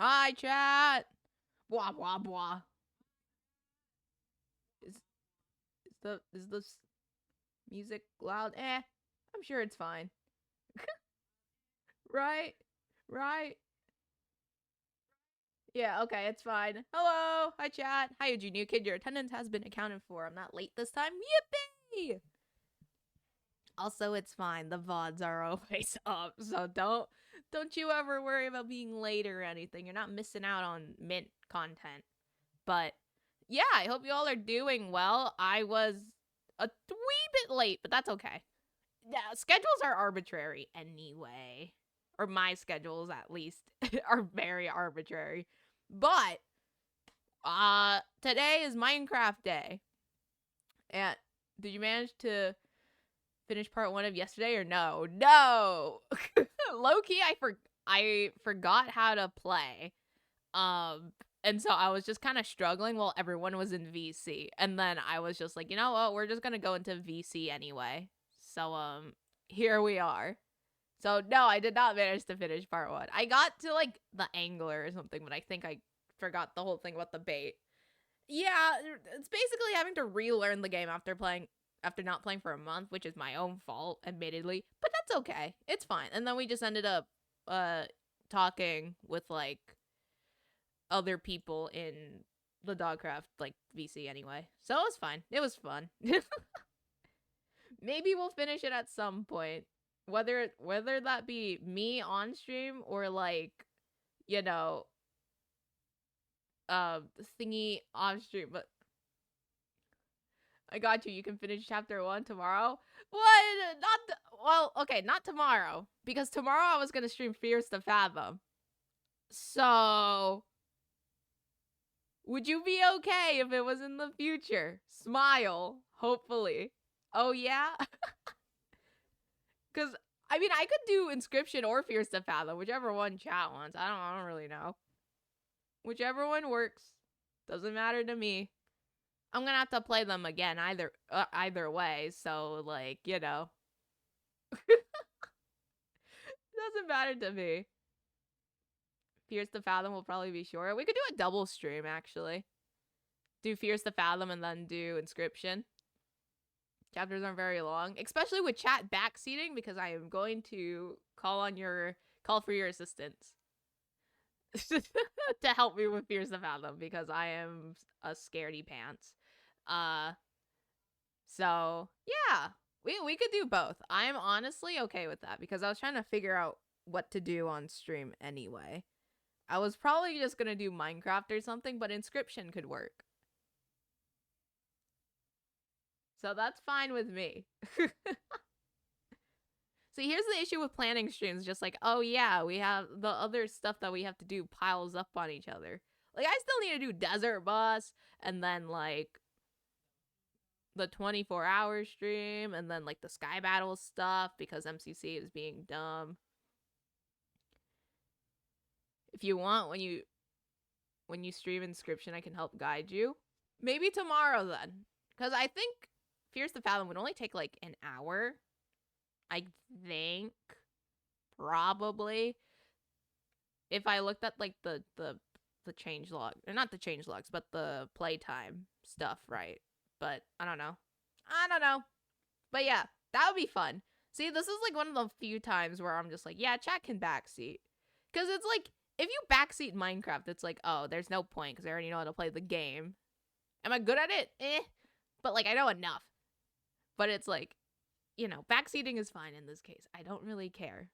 Hi, chat. Blah blah blah. Is is this music loud? I'm sure it's fine. Right? Right? Yeah, okay, it's fine. Hello, hi chat. Hi, you new kid. Your attendance has been accounted for. I'm not late this time. Yippee! Also, it's fine. The VODs are always up, so don't you ever worry about being late or anything. You're not missing out on Mint content. But yeah, I hope you all are doing well. I was a wee bit late, but that's okay. Yeah, schedules are arbitrary anyway. Or my schedules at least are very arbitrary. But today is Minecraft Day. And did you manage to finish part 1 of yesterday or no? No. Low key I forgot how to play. Um, and so I was just kind of struggling while everyone was in VC. And then I was just like, you know what? We're just going to go into VC anyway. So, here we are. So, no, I did not manage to finish part 1. I got to, like, the angler or something, but I think I forgot the whole thing about the bait. Yeah, it's basically having to relearn the game after not playing for a month, which is my own fault, admittedly. But that's okay. It's fine. And then we just ended up talking with like other people in the Dawgcraft like VC anyway. So it was fine. It was fun. Maybe we'll finish it at some point. Whether that be me on stream or like, you know, thingy off stream, but I got you. You can finish chapter 1 tomorrow. What? Well, okay, not tomorrow because tomorrow I was gonna stream Fears to Fathom. So, would you be okay if it was in the future? Smile, hopefully. Oh yeah, because I mean I could do Inscription or Fears to Fathom, whichever one chat wants. I don't really know. Whichever one works, doesn't matter to me. I'm gonna have to play them again either way. So like doesn't matter to me. Fears to Fathom will probably be short. We could do a double stream actually. Do Fears to Fathom and then do Inscription. Chapters aren't very long, especially with chat backseating because I am going to call for your assistance to help me with Fears to Fathom because I am a scaredy pants. So yeah, we could do both. I'm honestly okay with that because I was trying to figure out what to do on stream anyway. I was probably just gonna do Minecraft or something, but Inscription could work. So that's fine with me. See, here's the issue with planning streams. Just like, oh yeah, we have the other stuff that we have to do piles up on each other. Like, I still need to do Desert Bus and then like the 24-hour stream and then like the Sky Battle stuff because MCC is being dumb. If you want, when you stream Inscription, I can help guide you. Maybe tomorrow then, because I think Fears to Fathom would only take like an hour. I think probably if I looked at like the change log, or not the change logs, but the playtime stuff, right? But I don't know. But yeah, that would be fun. See, this is like one of the few times where I'm just like, yeah, chat can backseat. Because it's like, if you backseat Minecraft, it's like, oh, there's no point because I already know how to play the game. Am I good at it? But like, I know enough. But it's like, backseating is fine in this case. I don't really care.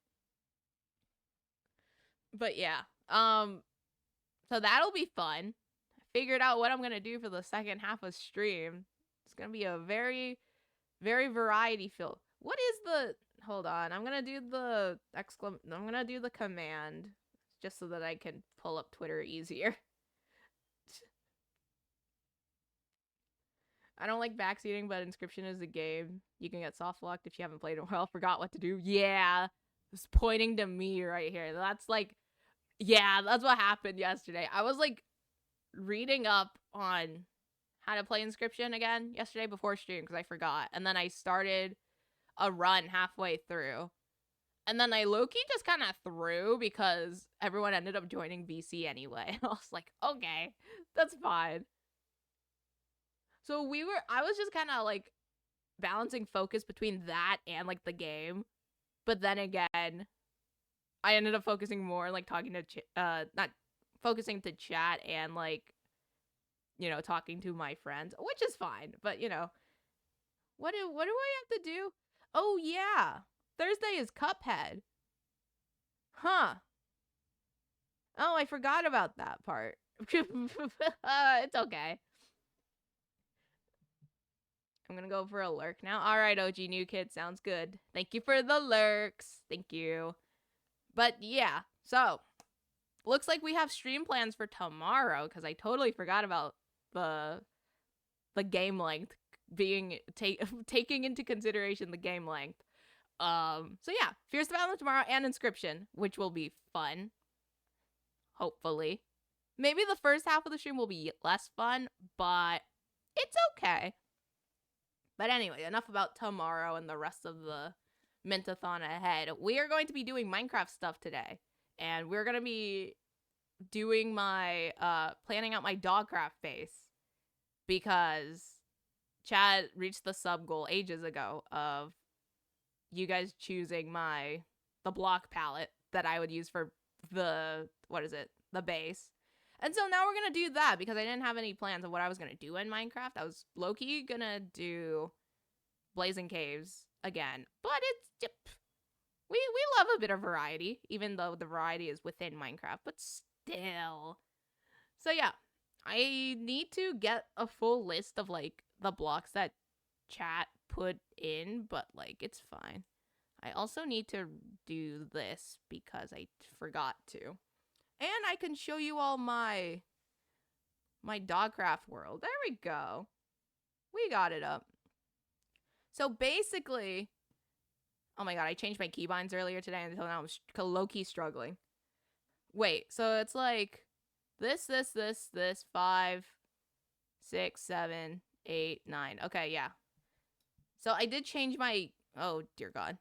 But yeah, so that'll be fun. I figured out what I'm gonna do for the second half of stream. It's gonna be a very, very variety filled. What is the? Hold on, I'm gonna do the I'm gonna do the command just so that I can pull up Twitter easier. I don't like backseating, but Inscription is a game. You can get soft locked if you haven't played in a while. Forgot what to do. Yeah, it's pointing to me right here. That's like, yeah, that's what happened yesterday. I was like reading up on how to play Inscription again yesterday before stream because I forgot. And then I started a run halfway through. And then I low-key just kind of threw because everyone ended up joining VC anyway. I was like, okay, that's fine. So I was just kind of like balancing focus between that and like the game. But then again, I ended up focusing more like talking to, not focusing to chat and like, talking to my friends, which is fine. But what do I have to do? Oh yeah, Thursday is Cuphead. Huh. Oh, I forgot about that part. It's okay. I'm gonna go for a lurk now. All right, OG New Kid, sounds good. Thank you for the lurks. Thank you. But yeah, so looks like we have stream plans for tomorrow because I totally forgot about the game length being taking into consideration the game length. So yeah, Fierce Battle tomorrow and Inscription, which will be fun. Hopefully. Maybe the first half of the stream will be less fun, but it's okay. But anyway, enough about tomorrow and the rest of the Mint-A-Thon ahead. We are going to be doing Minecraft stuff today. And we're going to be doing my, planning out my Dawgcraft base. Because Chad reached the sub goal ages ago of you guys choosing the block palette that I would use for the base. And so now we're going to do that because I didn't have any plans of what I was going to do in Minecraft. I was low-key going to do Blazing Caves again. But it's... We love a bit of variety, even though the variety is within Minecraft. But still. So yeah, I need to get a full list of, like, the blocks that chat put in. But, like, it's fine. I also need to do this because I forgot to. And I can show you all my Dawgcraft world. There we go. We got it up. So basically, oh my god, I changed my keybinds earlier today until now I'm low-key struggling. Wait, so it's like this, 5, 6, 7, 8, 9. Okay, yeah. So I did change my, oh dear god.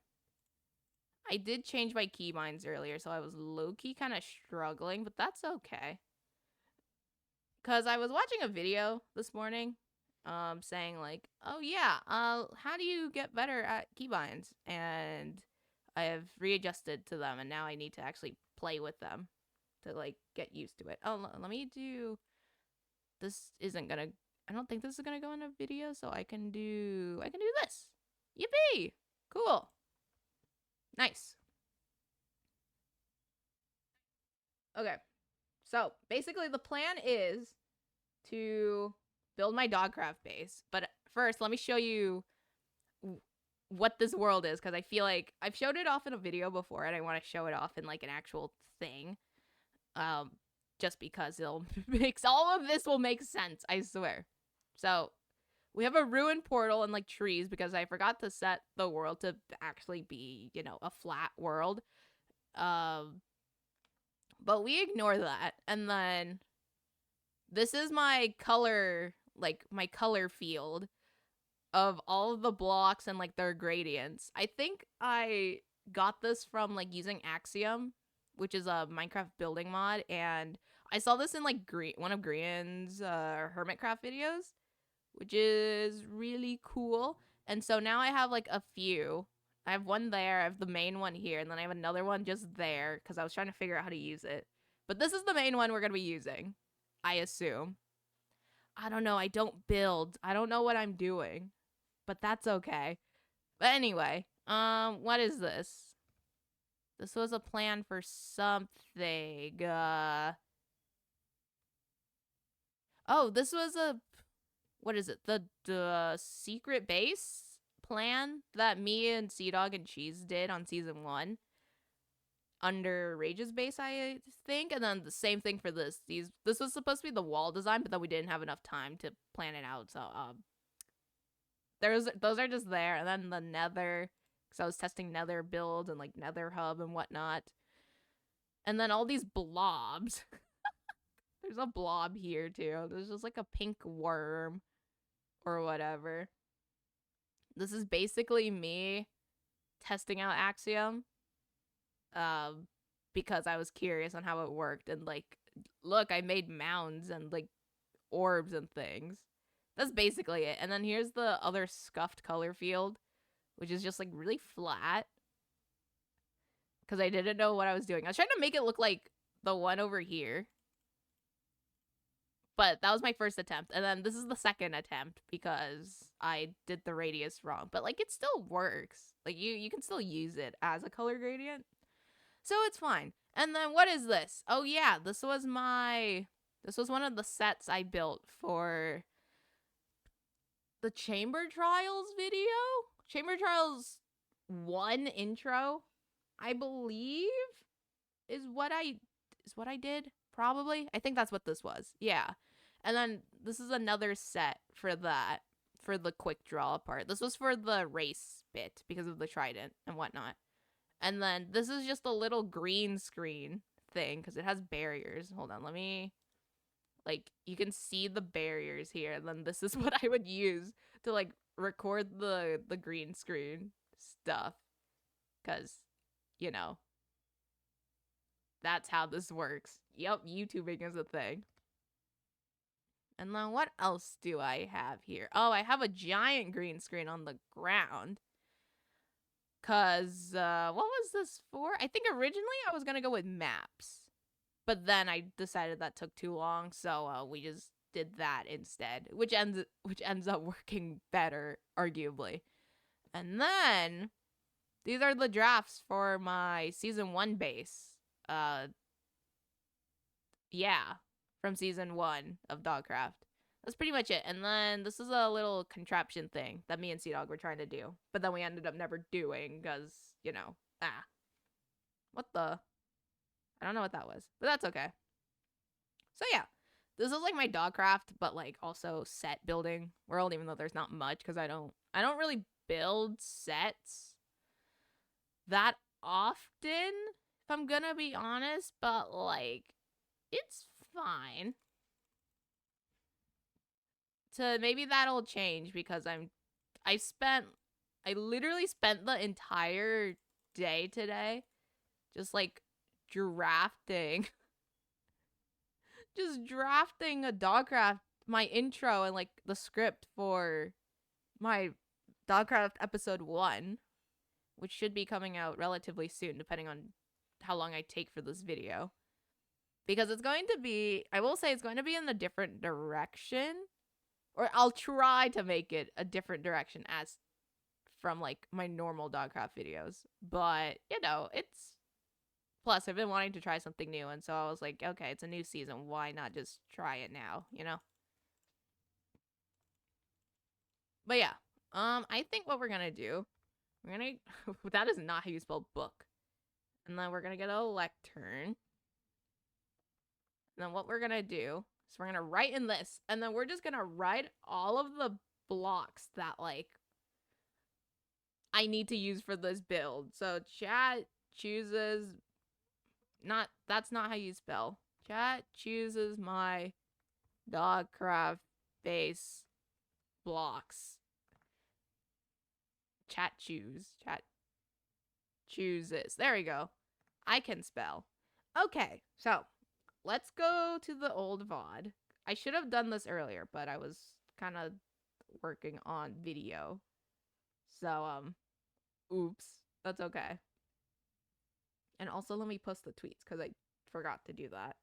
I did change my keybinds earlier, so I was low-key kind of struggling, but that's okay. Because I was watching a video this morning saying, like, oh, yeah, how do you get better at keybinds? And I have readjusted to them, and now I need to actually play with them to, like, get used to it. Oh, let me do... This isn't gonna... I don't think this is gonna go in a video, so I can do this. Yippee! Cool. Nice. Okay. So, basically, the plan is to build my Dawgcraft base. But first, let me show you what this world is, because I feel like I've showed it off in a video before, and I want to show it off in, like, an actual thing. Just because all of this will make sense, I swear. So, we have a ruined portal and, like, trees, because I forgot to set the world to actually be, a flat world. But we ignore that, and then this is my color, like, my color field of all of the blocks and, like, their gradients. I think I got this from, like, using Axiom, which is a Minecraft building mod, and I saw this in, like, one of Grian's Hermitcraft videos, which is really cool. And so now I have, like, a few. I have one there, I have the main one here, and then I have another one just there, because I was trying to figure out how to use it. But this is the main one we're going to be using, I assume. I don't know, I don't build. I don't know what I'm doing. But that's okay. But anyway, what is this? This was a plan for something. Oh, this was what is it? The secret base plan that me and Seadog and Cheese did on season 1. Under Rage's base, I think. And then the same thing for this. This was supposed to be the wall design, but then we didn't have enough time to plan it out. So, those are just there. And then the nether, because I was testing nether build and, like, nether hub and whatnot. And then all these blobs. There's a blob here, too. There's just, like, a pink worm or whatever. This is basically me testing out Axiom. um, because I was curious on how it worked. And like, look, I made mounds and like orbs and things. That's basically it. And then here's the other scuffed color field, which is just like really flat because I didn't know what I was doing. I was trying to make it look like the one over here, but that was my first attempt. And then this is the second attempt because I did the radius wrong. But like, it still works. Like, you can still use it as a color gradient. So it's fine. And then what is this? Oh yeah, this was one of the sets I built for the Chamber Trials video. Chamber Trials 1 intro, I believe, is what I did. Probably. I think that's what this was. Yeah. And then this is another set for that, for the quick draw part. This was for the race bit because of the trident and whatnot. And then this is just a little green screen thing because it has barriers. Hold on, let me, like, you can see the barriers here. And then this is what I would use to like record the green screen stuff because, you know, that's how this works. Yep, YouTubing is a thing. And then what else do I have here? Oh, I have a giant green screen on the ground. Because, what was this for? I think originally I was going to go with maps. But then I decided that took too long, so we just did that instead. Which ends up working better, arguably. And then, these are the drafts for my Season 1 base. Yeah, from Season 1 of Dawgcraft. That's pretty much it. And then this is a little contraption thing that me and Sea-Dog were trying to do. But then we ended up never doing because, you know, what the? I don't know what that was. But that's okay. So yeah, this is like my Dawgcraft, but like also set building world, even though there's not much because I don't really build sets that often, if I'm gonna be honest, but like, it's fine. So maybe that'll change because I literally spent the entire day today just like drafting just drafting a Dawgcraft, my intro and like the script for my Dawgcraft episode 1, which should be coming out relatively soon depending on how long I take for this video. Because it's going to be, I will say it's going to be in a different direction. Or I'll try to make it a different direction as from like my normal Dawgcraft videos. But, you know, it's, plus I've been wanting to try something new, and so I was like, okay, it's a new season, why not just try it now, you know? But yeah, I think what we're gonna do, we're gonna that is not how you spell book. And then we're gonna get a lectern. And then what we're gonna do is we're gonna write in this, and then we're just gonna write all of the blocks that like I need to use for this build. So chat chooses, that's not how you spell. Chat chooses my Dawgcraft base blocks. Chat chooses. There we go. I can spell. Okay, so let's go to the old VOD. I should have done this earlier, but I was kind of working on video. So, oops. That's okay. And also, let me post the tweets, because I forgot to do that.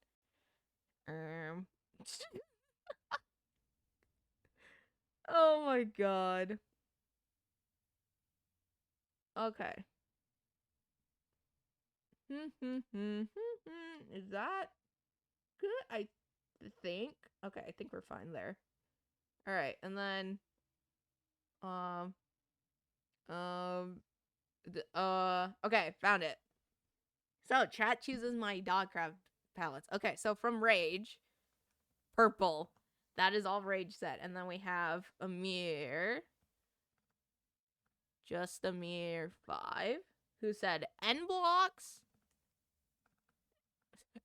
Oh my god. Okay. Is that good? I think. Okay, I think we're fine there. All right, and then okay, found it. So chat chooses my Dawgcraft palettes. Okay, so from Rage, purple. That is all Rage set. And then we have Amir, just Amir 5, who said N blocks.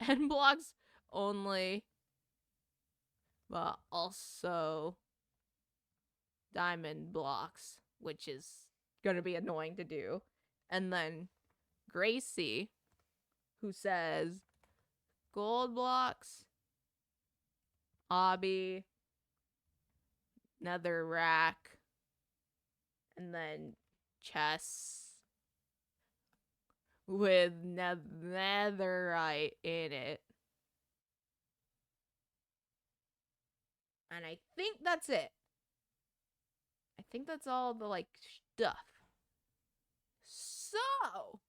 N blocks only, but also diamond blocks, which is gonna be annoying to do. And then Gracie who says gold blocks, obby, nether rack, and then chests with netherite in it. And I think that's it. I think that's all the, like, stuff. So,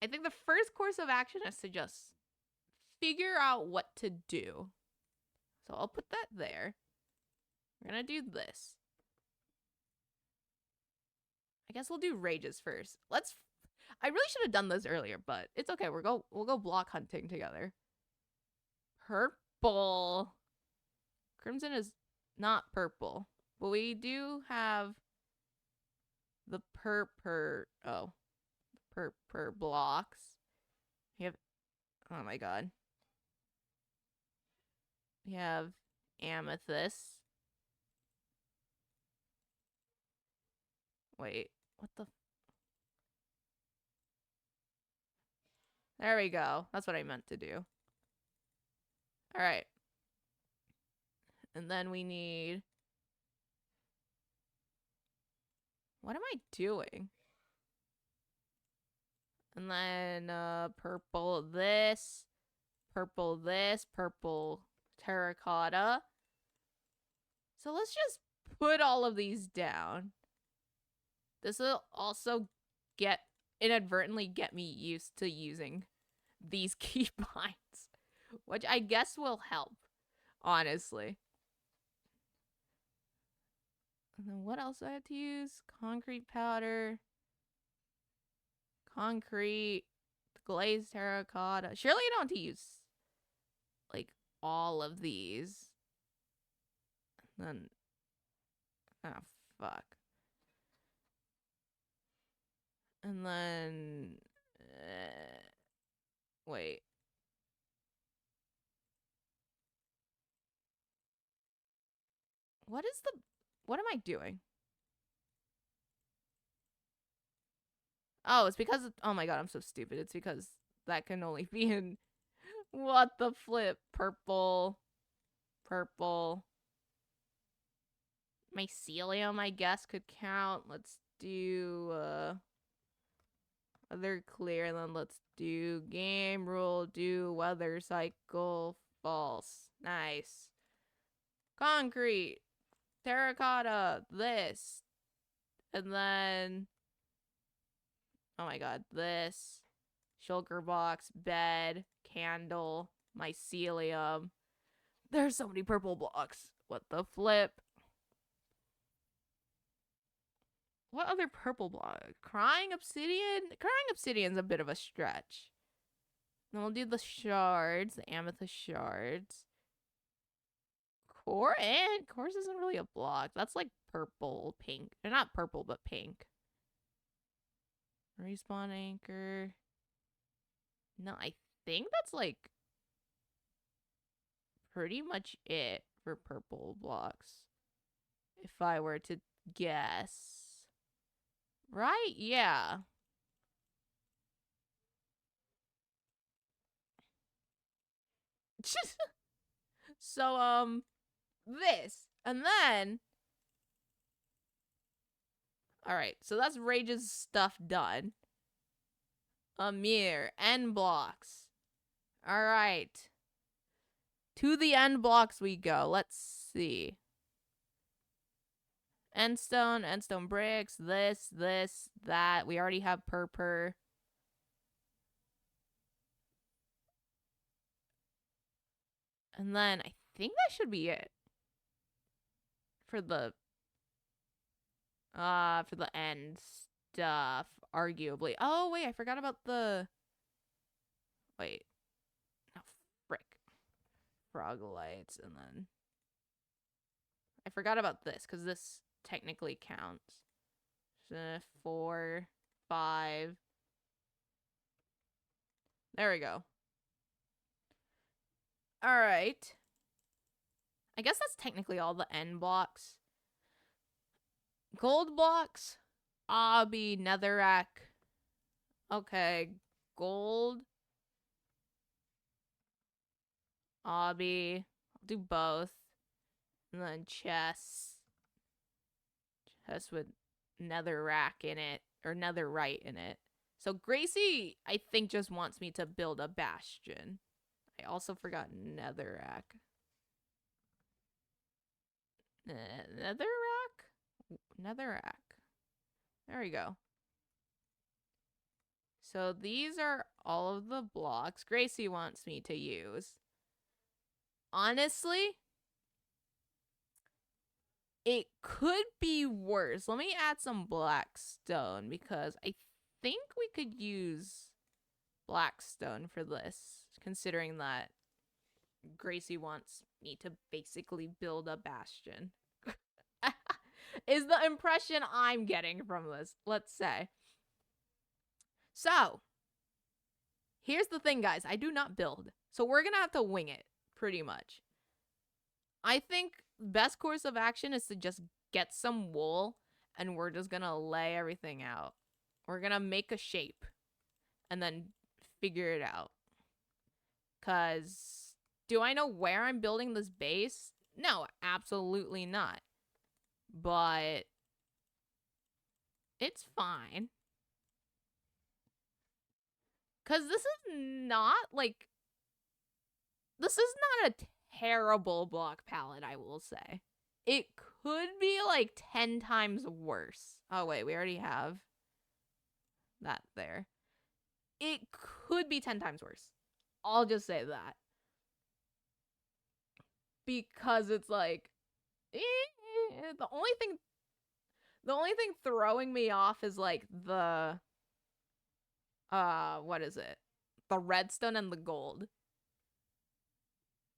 I think the first course of action is to just figure out what to do. So I'll put that there. We're gonna do this. I guess we'll do rages first. I really should have done this earlier, but it's okay. We'll go block hunting together. Purple. Crimson is not purple, but we do have the purper blocks. We have, oh my god. We have amethyst. Wait, what the? There we go. That's what I meant to do. All right. And then we need... What am I doing? And then purple this, purple terracotta. So let's just put all of these down. This will also inadvertently get me used to using these keybinds, which I guess will help, honestly. And then what else do I have to use? Concrete powder. Concrete. Glazed terracotta. Surely I don't have to use, like, all of these. And then... Oh, fuck. And then... wait. What am I doing? Oh, it's because... Oh my god, I'm so stupid. It's because that can only be in... What the flip? Purple. Purple. Mycelium, I guess, could count. Let's do... other clear, and then let's do game rule, do weather cycle, false. Nice. Concrete. Terracotta. This. And then... Oh my god. This. Shulker box. Bed. Candle. Mycelium. There's so many purple blocks. What the flip? What other purple block? Crying obsidian? Crying obsidian's a bit of a stretch. Then we'll do the shards. The amethyst shards. Core? Cores isn't really a block. That's like purple, pink. They're not purple, but pink. Respawn anchor. No, I think that's like pretty much it for purple blocks. If I were to guess. Right? Yeah. So, this. And then... Alright, so that's Rage's stuff done. A mirror. End blocks. Alright. To the end blocks we go. Let's see. Endstone bricks, this, that. We already have purple. And then I think that should be it. For the end stuff, arguably. Oh, wait, I forgot about the... Wait. Oh, frick. Frog lights, and then... I forgot about this, because this technically counts. 4, 5. There we go. Alright. I guess that's technically all the end blocks. Gold blocks. Obby, netherrack. Okay. gold, obby. I'll do both. And then chest with netherrack in it, or netherite in it. So Gracie, I think, just wants me to build a bastion. I also forgot netherrack. Netherrack. There we go. So these are all of the blocks Gracie wants me to use. Honestly, it could be worse. Let me add some black stone because I think we could use black stone for this, considering that Gracie wants me to basically build a bastion. Is the impression I'm getting from this, let's say. So, here's the thing, guys. I do not build. So we're going to have to wing it, pretty much. I think best course of action is to just get some wool, and we're just going to lay everything out. We're going to make a shape, and then figure it out. Because do I know where I'm building this base? No, absolutely not. But it's fine. Because this is not, like, this is not a terrible block palette, I will say. It could be, like, 10 times worse. Oh, wait, we already have that there. It could be 10 times worse. I'll just say that. Because it's, like, the only thing throwing me off is, like, the what is it? The redstone and the gold.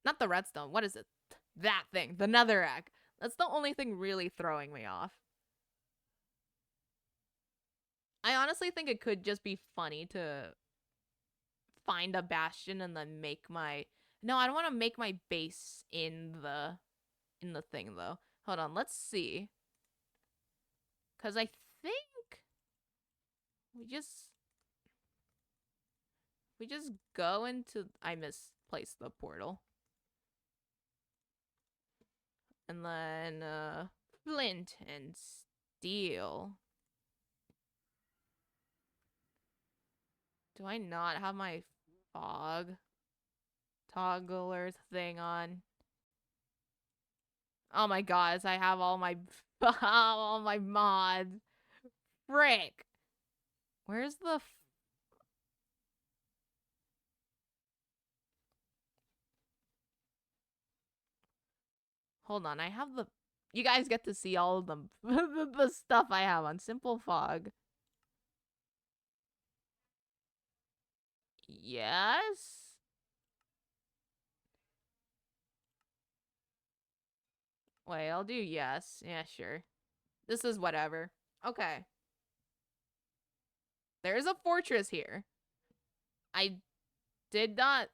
Not the redstone. What is it? That thing. The netherrack. That's the only thing really throwing me off. I honestly think it could just be funny to find a bastion and then make my... No, I don't want to make my base in the thing, though. Hold on. Let's see. Because I think we just go into... I misplaced the portal. And then, flint and steel. Do I not have my fog toggler thing on? Oh my god, I have all my all my mods. Frick. Where's the Hold on, I have the... You guys get to see all of them. The stuff I have on Simple Fog. Yes? Wait, I'll do yes. Yeah, sure. This is whatever. Okay. There's a fortress here. I did not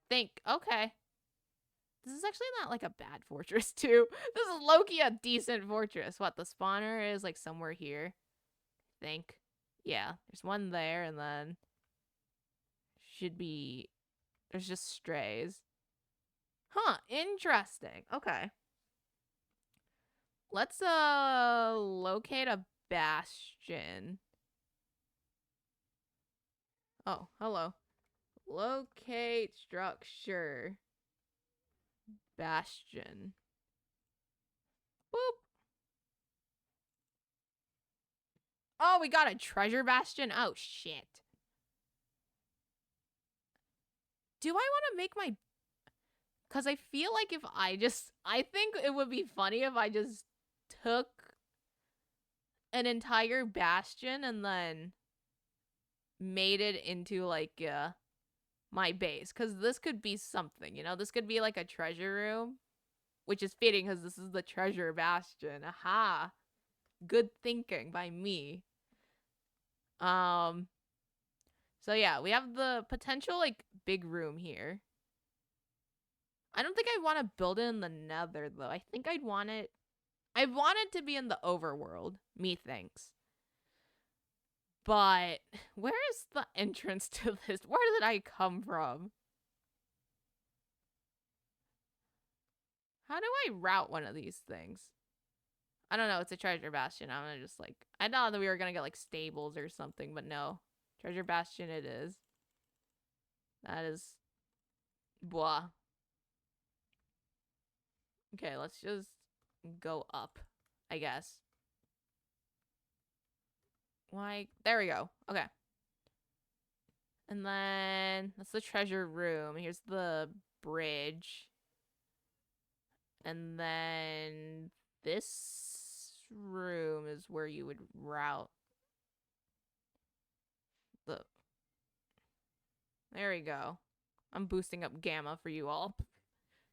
think... Okay. This is actually not, like, a bad fortress, too. This is low-key a decent fortress. What, the spawner is, like, somewhere here? I think. Yeah, there's one there, and then... Should be... There's just strays. Huh, interesting. Okay. Let's, locate a bastion. Oh, hello. Locate structure. Bastion. Boop. Oh, we got a treasure bastion? Oh, shit. Do I want to make my... Because I feel like if I think it would be funny if I just took an entire bastion and then made it into, like, my base. Because this could be something, you know? This could be, like, a treasure room. Which is fitting because this is the treasure bastion. Aha. Good thinking by me. So yeah, we have the potential, like, big room here. I don't think I want to build it in the nether, though. I think I want it to be in the overworld. Methinks. But where is the entrance to this? Where did I come from? How do I route one of these things? I don't know. It's a treasure bastion. I'm gonna just like, I thought that we were gonna get like stables or something, but no. Treasure bastion it is. That is blah. Okay, let's just go up, I guess. Why? There we go. Okay. And then that's the treasure room. Here's the bridge. And then this room is where you would route the. There we go. I'm boosting up gamma for you all.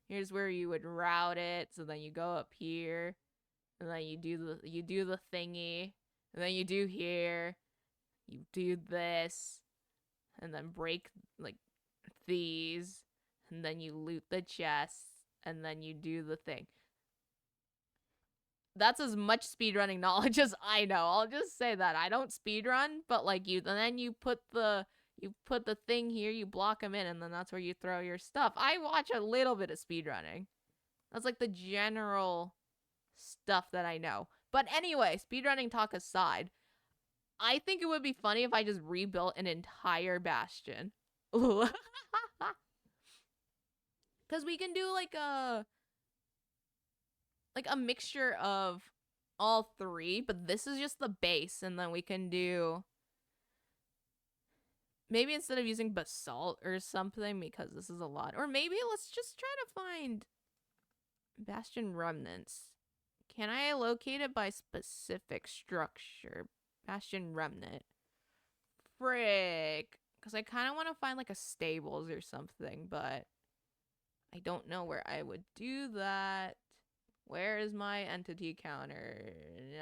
Here's where you would route it. So then you go up here, and then you do the thingy, and then you do here. You do this, and then break like these, and then you loot the chests, and then you do the thing. That's as much speedrunning knowledge as I know. I'll just say that. I don't speedrun, but like and then you put the thing here, you block them in, and then that's where you throw your stuff. I watch a little bit of speedrunning. That's like the general stuff that I know. But anyway, speedrunning talk aside, I think it would be funny if I just rebuilt an entire bastion. Because we can do like a mixture of all three, but this is just the base, and then we can do maybe instead of using basalt or something, because this is a lot, or maybe let's just try to find bastion remnants. Can I locate it by specific structure? Bastion remnant. Frick. Because I kind of want to find like a stables or something, but I don't know where I would do that. Where is my entity counter?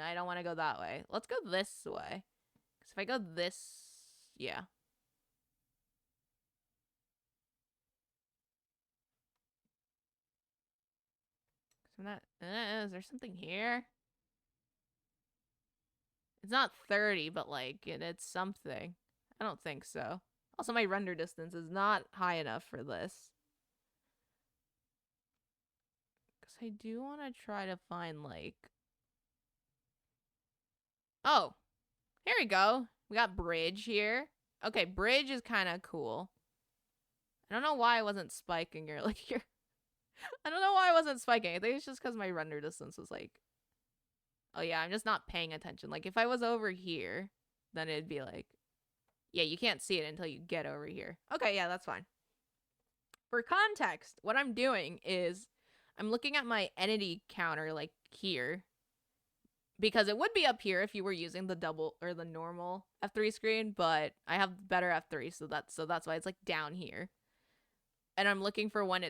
I don't want to go that way. Let's go this way. Because if I go this, yeah. I'm not, is there something here? It's not 30, but like, it's something. I don't think so. Also, my render distance is not high enough for this. Because I do want to try to find, like... Oh! Here we go. We got bridge here. Okay, bridge is kind of cool. I don't know why I wasn't spiking or, like, here. I don't know why I wasn't spiking. I think it's just because my render distance was, like... Oh, yeah, I'm just not paying attention. Like, if I was over here, then it'd be like... Yeah, you can't see it until you get over here. Okay, yeah, that's fine. For context, what I'm doing is I'm looking at my entity counter, like, here. Because it would be up here if you were using the double or the normal F3 screen, but I have better F3, so that's why it's, like, down here. And I'm looking for when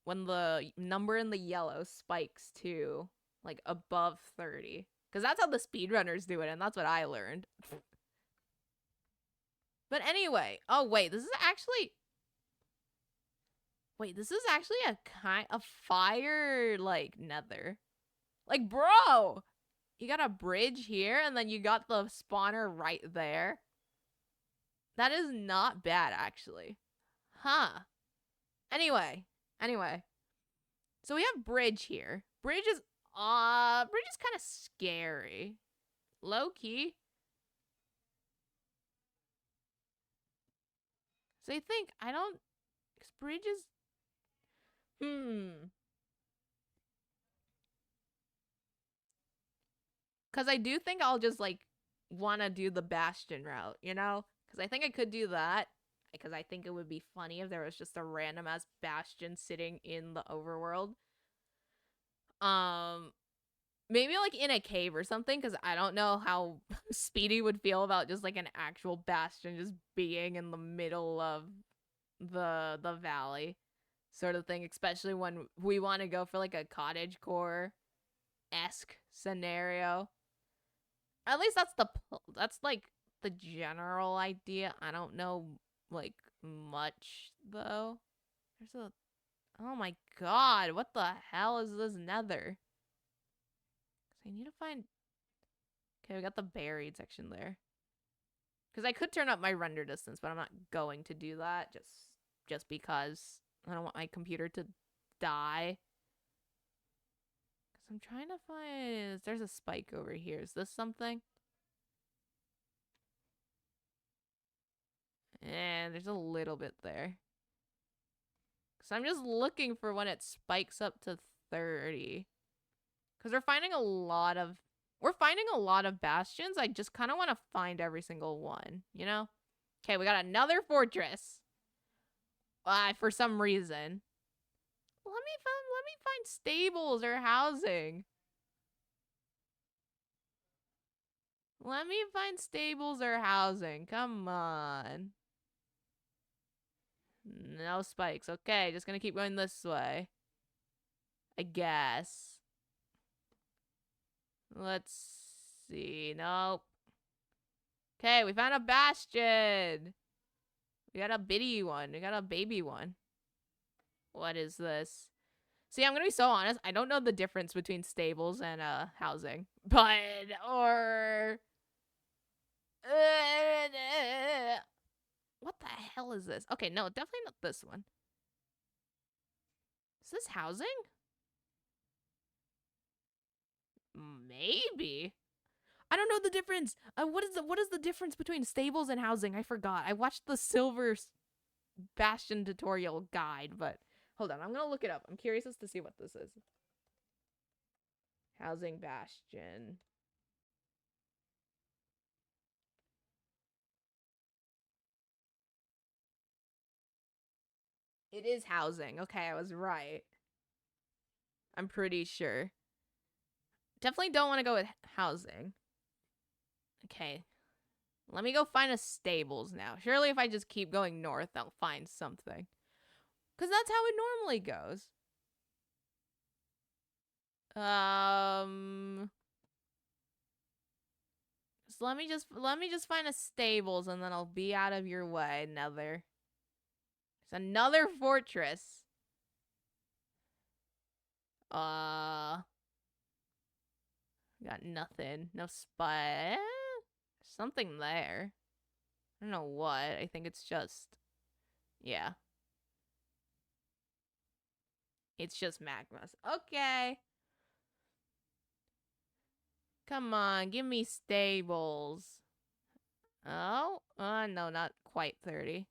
the number in the yellow spikes to, like, above 30. Because that's how the speedrunners do it, and that's what I learned. But anyway, oh wait, this is actually a fire, like, nether. Like, bro, you got a bridge here, and then you got the spawner right there. That is not bad, actually. Huh. Anyway. So we have bridge here. Bridge is kind of scary. Low key. So I think, because bridge is, because I do think I'll just, like, want to do the bastion route, you know? Because I think I could do that. Because I think it would be funny if there was just a random ass bastion sitting in the overworld. Maybe, like, in a cave or something, because I don't know how Speedy would feel about just, like, an actual bastion just being in the middle of the valley sort of thing, especially when we want to go for, like, a cottagecore-esque scenario. At least that's like the general idea. I don't know, like, much though. Oh my god, what the hell is this nether? I need to find. Okay, we got the buried section there. Because I could turn up my render distance, but I'm not going to do that just because I don't want my computer to die. Because I'm trying to find... There's a spike over here. Is this something? And there's a little bit there. Because I'm just looking for when it spikes up to 30. Because we're finding a lot of bastions. I just kind of want to find every single one, you know? Okay, we got another fortress. For some reason. Let me find stables or housing. Let me find stables or housing. Come on. No spikes. Okay, just gonna keep going this way. I guess. Let's see. Nope. Okay, we found a bastion. We got a bitty one. We got a baby one. What is this? See, I'm gonna be so honest. I don't know the difference between stables and housing. But what the hell is this? Okay, no, definitely not this one. Is this housing? Maybe. I don't know the difference. What is the difference between stables and housing? I forgot. I watched the Silver Bastion tutorial guide, but hold on. I'm going to look it up. I'm curious as to see what this is. Housing Bastion. It is housing. Okay, I was right. I'm pretty sure. Definitely don't want to go with housing. Okay. Let me go find a stables now. Surely if I just keep going north, I'll find something. Because that's how it normally goes. So let me just find a stables and then I'll be out of your way. There's another fortress. Got nothing. No spot. Something there. I don't know what. I think it's just... Yeah. It's just magmas. Okay. Come on, give me stables. Oh? No, not quite 30.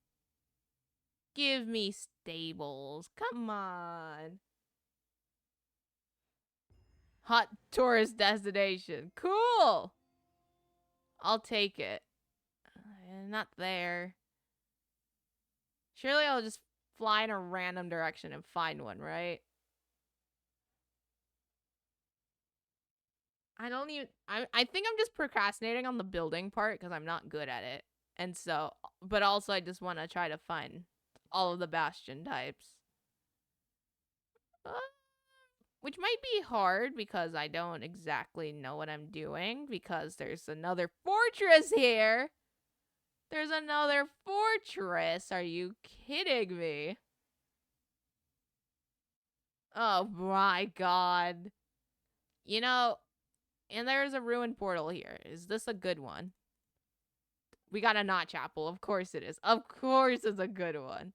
Give me stables. Come on. Hot tourist destination. Cool! I'll take it. Not there. Surely I'll just fly in a random direction and find one, right? I think I'm just procrastinating on the building part because I'm not good at it. And so, but also I just want to try to find all of the bastion types. Which might be hard because I don't exactly know what I'm doing because there's another fortress here. There's another fortress. Are you kidding me? Oh my god. You know, and there's a ruined portal here. Is this a good one? We got a notch apple. Of course it is. Of course it's a good one.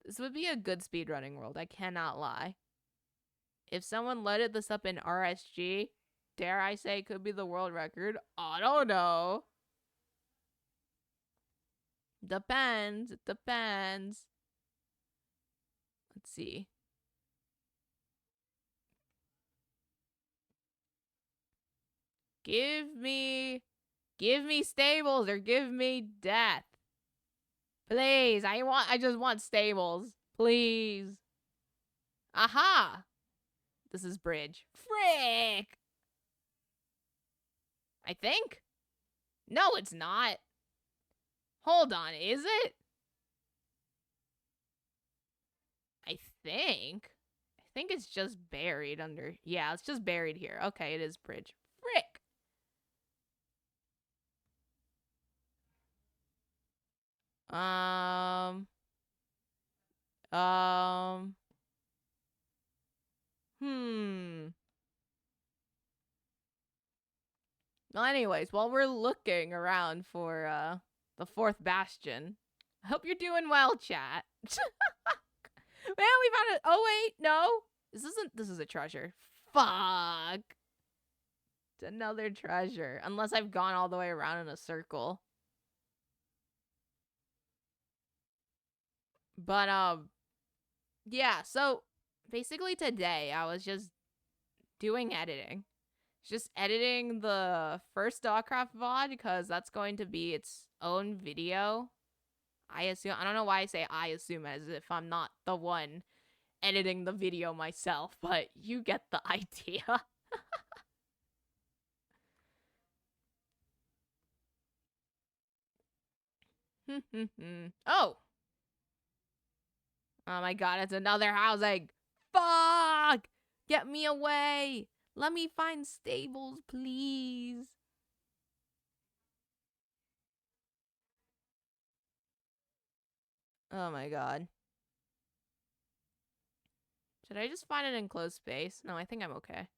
This would be a good speedrunning world. I cannot lie. If someone loaded this up in RSG, dare I say it could be the world record? I don't know. Depends. It depends. Let's see. Give me stables or give me death. Please, I just want stables. Please. Aha! This is bridge. Frick! I think? No, it's not. Hold on, is it? I think it's just buried under... Yeah, it's just buried here. Okay, it is bridge. Frick! Well, anyways, while we're looking around for, The fourth bastion. I hope you're doing well, chat. Man, we found it. Oh, wait, no. This is a treasure. Fuck. It's another treasure. Unless I've gone all the way around in a circle. But, yeah, so basically today I was just doing editing. Just editing the first Dawgcraft VOD because that's going to be its own video. I assume. I don't know why I say I assume as if I'm not the one editing the video myself, but you get the idea. Oh! Oh my god, it's another housing. Fuck! Get me away! Let me find stables, please. Oh my god. Should I just find an enclosed space? No, I think I'm okay.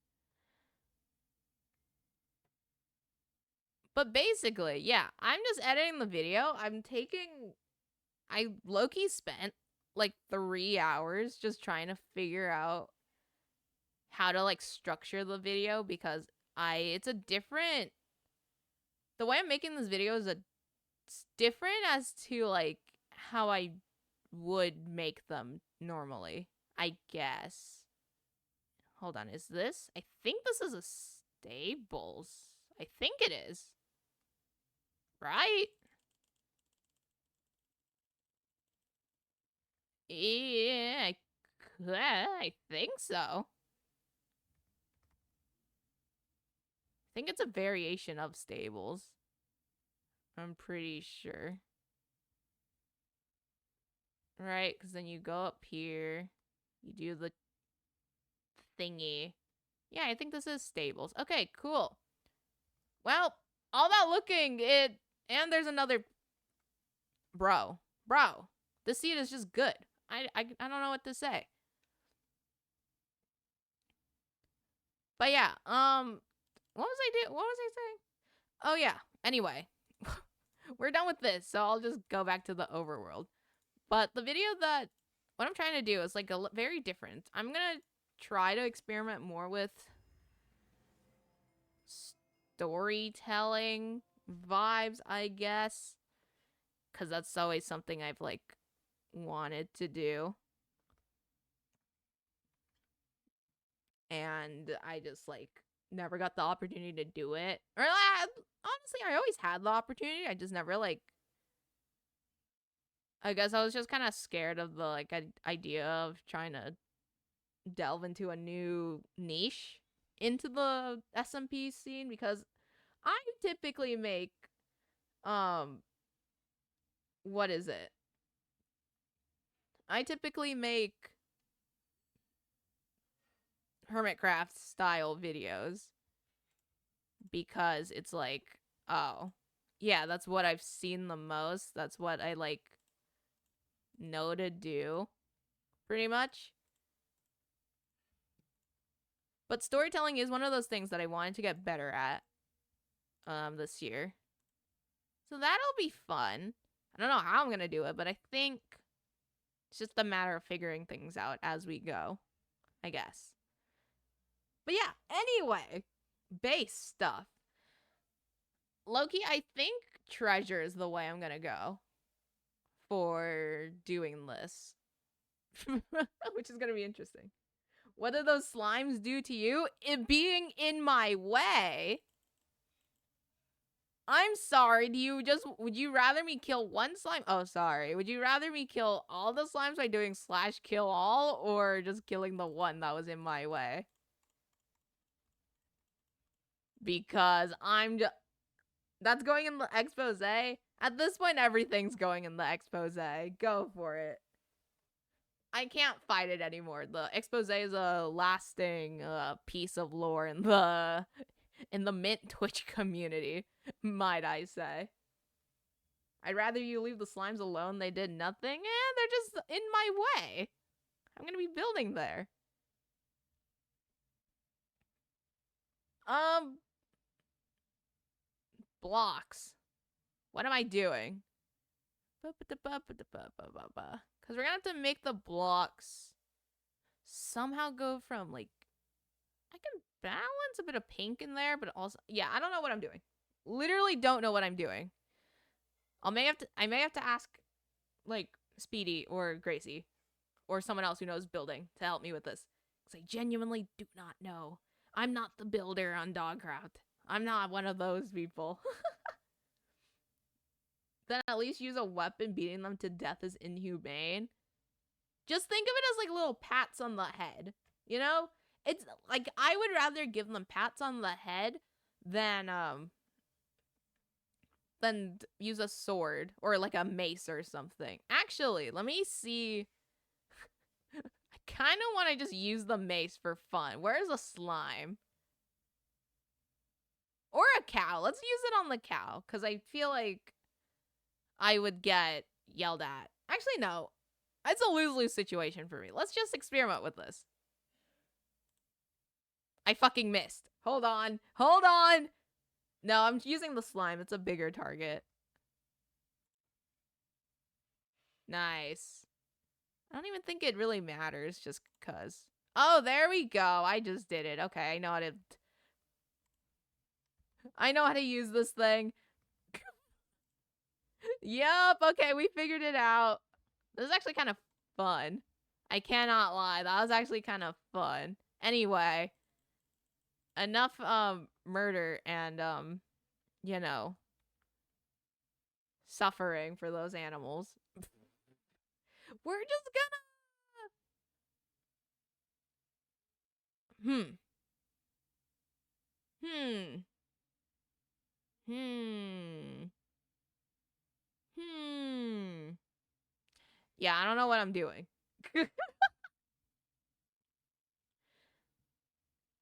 But basically, yeah, I'm just editing the video. I low-key spent like 3 hours just trying to figure out how to like structure the video because it's a different, the way I'm making this video is different as to like how I would make them normally, I guess. Hold on, is this? I think this is a stables. I think it is. Right? Yeah, I think so. I think it's a variation of stables. I'm pretty sure. Right, because then you go up here. You do the thingy. Yeah, I think this is stables. Okay, cool. Well, all that looking, and there's another... Bro. This seed is just good. I don't know what to say. But yeah, what was I saying? Oh yeah, anyway. We're done with this, so I'll just go back to the overworld. But the video what I'm trying to do is like very different. I'm gonna try to experiment more with storytelling vibes, I guess. Because that's always something I've like wanted to do. And I just like never got the opportunity to do it. Or honestly, I always had the opportunity. I just never like, I guess I was just kind of scared of the like idea of trying to delve into a new niche into the SMP scene because I typically make what is it? I typically make Hermitcraft style videos because it's like, oh, yeah, that's what I've seen the most. That's what I like know to do pretty much. But storytelling is one of those things that I wanted to get better at this year. So that'll be fun. I don't know how I'm going to do it, but I think it's just a matter of figuring things out as we go, I guess. But yeah, anyway, base stuff. Loki, I think treasure is the way I'm going to go for doing this. Which is going to be interesting. What do those slimes do to you? It being in my way. I'm sorry, would you rather me kill one slime? Oh, sorry. Would you rather me kill all the slimes by doing /kill all or just killing the one that was in my way? Because that's going in the expose. At this point, everything's going in the expose. Go for it. I can't fight it anymore. The expose is a lasting piece of lore in the Mint Twitch community, might I say. I'd rather you leave the slimes alone. They did nothing, and they're just in my way. I'm gonna be building there. Blocks. What am I doing? Because we're gonna have to make the blocks somehow go from like, I can balance a bit of pink in there, but also, yeah, I don't know what I'm doing. Literally don't know what I'm doing. I may have to ask like Speedy or Gracie or someone else who knows building to help me with this. Because I genuinely do not know. I'm not the builder on Dawgcraft. I'm not one of those people. Then at least use a weapon. Beating them to death is inhumane. Just think of it as like little pats on the head. You know? It's like I would rather give them pats on the head than use a sword or like a mace or something. Actually, let me see. I kind of want to just use the mace for fun. Where's a slime? Or a cow. Let's use it on the cow because I feel like I would get yelled at. Actually, no. It's a lose-lose situation for me. Let's just experiment with this. I fucking missed. Hold on. Hold on. No, I'm using the slime. It's a bigger target. Nice. I don't even think it really matters just cuz. Oh, there we go. I just did it. Okay, I know how to use this thing. Yup. Okay, we figured it out. This is actually kind of fun. I cannot lie. That was actually kind of fun. Anyway, enough murder and you know, suffering for those animals. We're just gonna Hmm. Hmm. Hmm. Yeah, I don't know what I'm doing.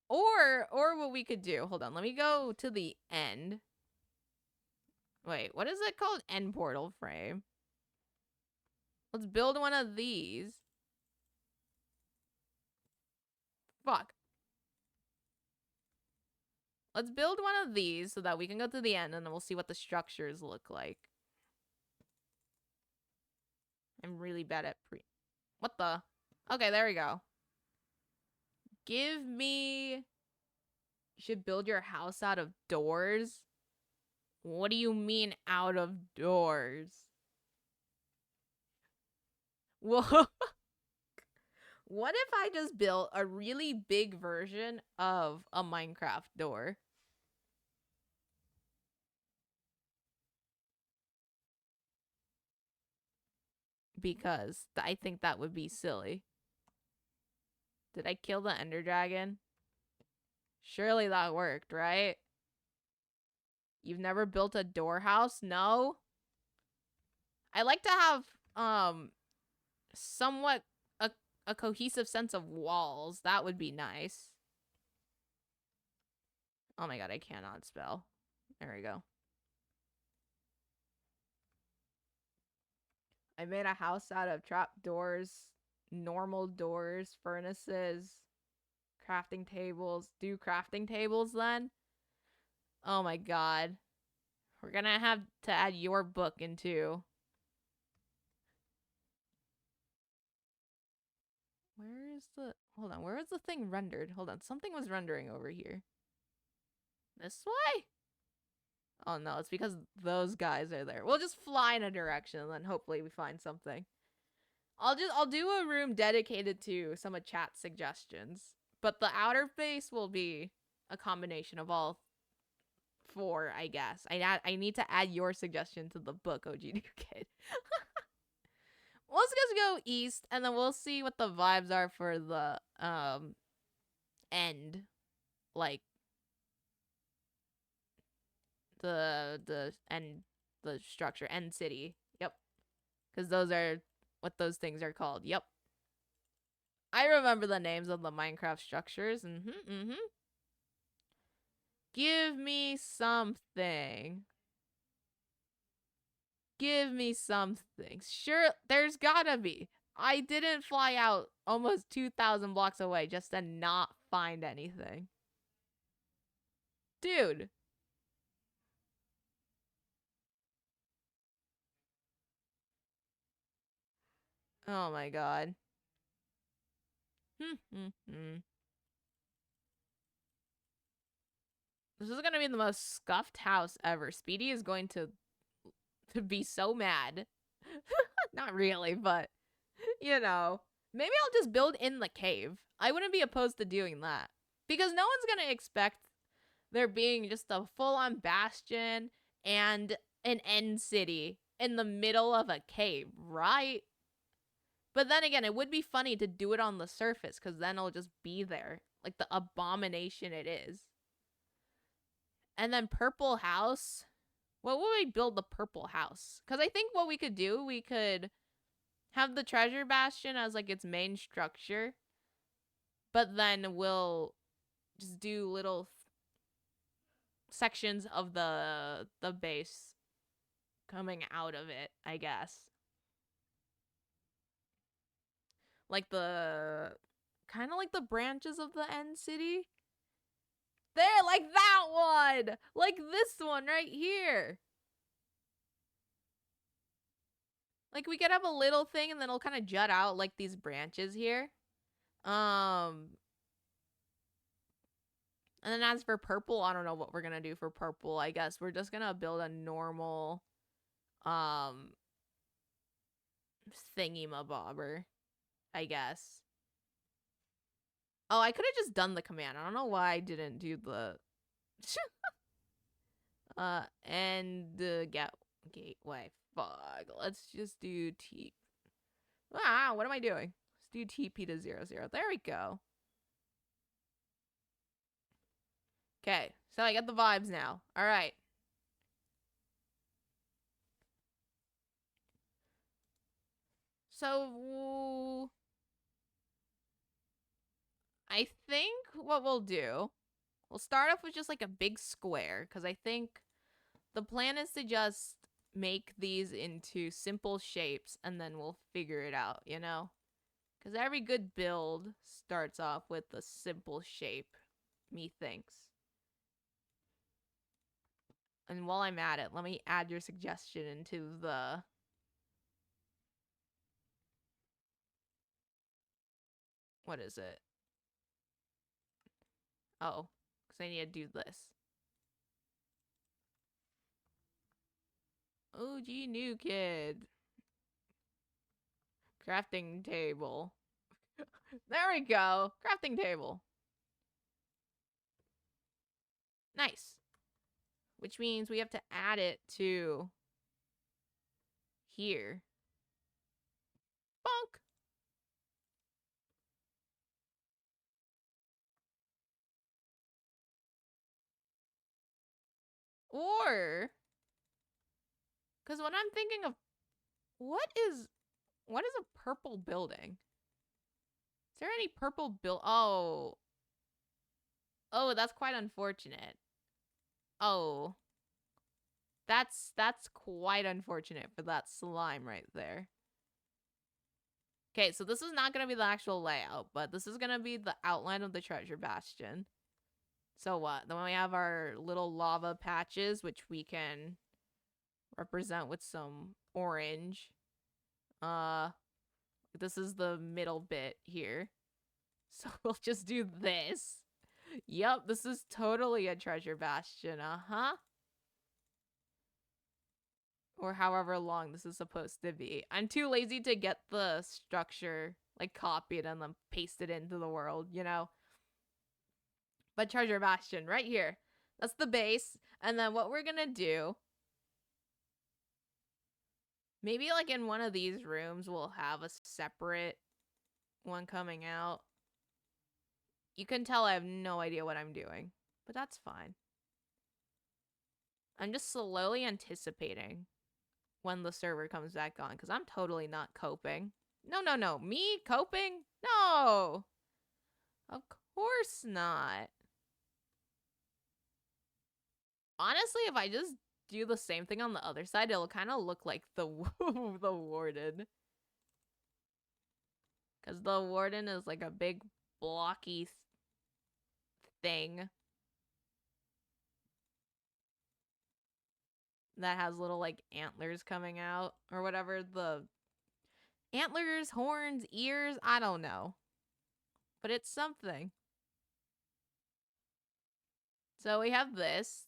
Or what we could do. Hold on, let me go to the end. Wait, what is it called? End portal frame. Let's build one of these. Fuck. Let's build one of these so that we can go to the end and then we'll see what the structures look like. I'm really bad at What the? Okay, there we go. Give me... You should build your house out of doors? What do you mean out of doors? Whoa. What if I just built a really big version of a Minecraft door? Because I think that would be silly. Did I kill the Ender Dragon? Surely that worked, right? You've never built a door house? No? I like to have, somewhat a cohesive sense of walls. That would be nice. Oh my god, I cannot spell. There we go. I made a house out of trap doors, normal doors, furnaces, crafting tables. Do crafting tables then? Oh my god. We're gonna have to add your book in too. Where is the... Hold on, where was the thing rendered? Hold on, something was rendering over here. This way? Oh no, it's because those guys are there. We'll just fly in a direction and then hopefully we find something. I'll do a room dedicated to some of chat's suggestions. But the outer face will be a combination of all four, I guess. I need to add your suggestion to the book, OG New Kid. Let's just go east and then we'll see what the vibes are for the end. Like the end, the structure, end city. Yep. Because those are what those things are called. Yep. I remember the names of the Minecraft structures. Give me something. Give me something. Sure, there's gotta be. I didn't fly out almost 2,000 blocks away just to not find anything. Dude. Oh my god. This is gonna be the most scuffed house ever. Speedy is going to be so mad. Not really, but you know. Maybe I'll just build in the cave. I wouldn't be opposed to doing that. Because no one's gonna expect there being just a full-on bastion and an end city in the middle of a cave, right? But then again, it would be funny to do it on the surface, because then it'll just be there. Like the abomination it is. And then Purple House. What would we build the Purple House? Because I think what we could do, we could have the Treasure Bastion as like its main structure. But then we'll just do little sections of the base coming out of it, I guess. Like the kind of like the branches of the end city. There, like that one. Like this one right here. Like we could have a little thing and then it'll kind of jut out like these branches here. And then as for purple, I don't know what we're gonna do for purple. I guess we're just gonna build a normal um thingy-mabobber, I guess. Oh, I could have just done the command. I don't know why I didn't do the and the gateway. Fuck. Let's just do T. What am I doing? Let's do TP to 0, 0. There we go. Okay, so I get the vibes now. All right. So I think what we'll do, we'll start off with just like a big square, because I think the plan is to just make these into simple shapes and then we'll figure it out, you know? Because every good build starts off with a simple shape, methinks. And while I'm at it, let me add your suggestion into the... What is it? Oh, because I need to do this. OG new kid. Crafting table. There we go. Crafting table. Nice. Which means we have to add it to here. Bonk. Or, because what I'm thinking of, what is a purple building? Is there any purple oh, that's quite unfortunate. Oh, that's quite unfortunate for that slime right there. Okay, so this is not gonna be the actual layout, but this is gonna be the outline of the treasure bastion. So what? Then we have our little lava patches, which we can represent with some orange. This is the middle bit here. So we'll just do this. Yep, this is totally a treasure bastion, uh-huh. Or however long this is supposed to be. I'm too lazy to get the structure, like, copied and then pasted into the world, you know? But treasure bastion, right here. That's the base. And then what we're gonna do... Maybe, like, in one of these rooms, we'll have a separate one coming out. You can tell I have no idea what I'm doing, but that's fine. I'm just slowly anticipating when the server comes back on, because I'm totally not coping. No, no, no. Me coping? No! Of course not. Honestly, if I just do the same thing on the other side, it'll kind of look like the the warden. Because the warden is like a big blocky thing that has little like antlers coming out or whatever the Antlers, horns, ears, I don't know. But it's something. So we have this.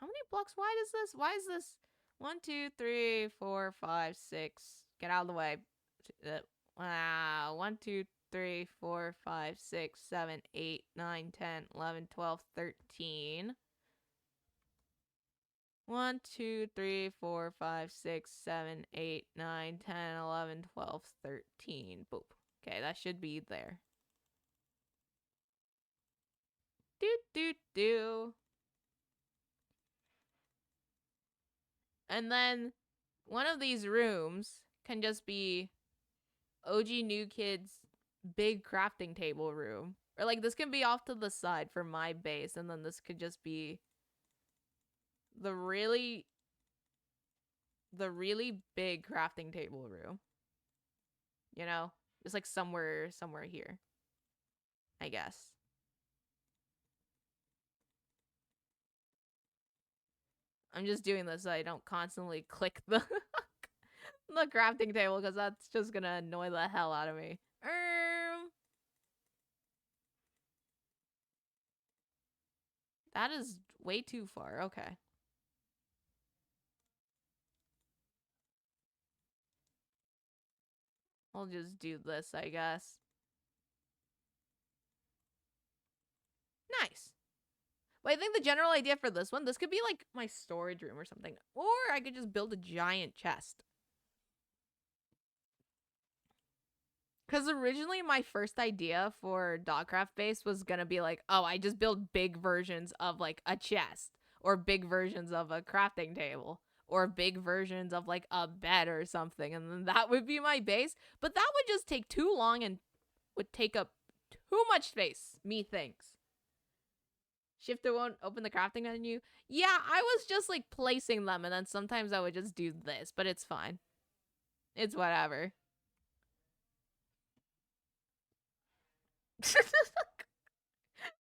How many blocks wide is this? Why is this 1, 2, 3, 4, 5, 6? Get out of the way. Wow. 1, 2, 3, 4, 5, 6, 7, 8, 9, 10, 11, 12, 13. 1, 2, 3, 4, 5, 6, 7, 8, 9, 10, 11, 12, 13. Boop. Okay, that should be there. Do. And then one of these rooms can just be OG New Kids big crafting table room. Or like this can be off to the side for my base, and then this could just be the really big crafting table room. You know? Just like somewhere here. I guess. I'm just doing this so I don't constantly click the the crafting table because that's just gonna annoy the hell out of me. That is way too far. Okay. I'll just do this, I guess. Nice. But I think the general idea for this one, this could be like my storage room or something. Or I could just build a giant chest. Because originally my first idea for Dawgcraft base was going to be like, oh, I just build big versions of like a chest. Or big versions of a crafting table. Or big versions of like a bed or something. And then that would be my base. But that would just take too long and would take up too much space, methinks. Shifter won't open the crafting menu. Yeah, I was just like placing them, and then sometimes I would just do this, but it's fine. It's whatever.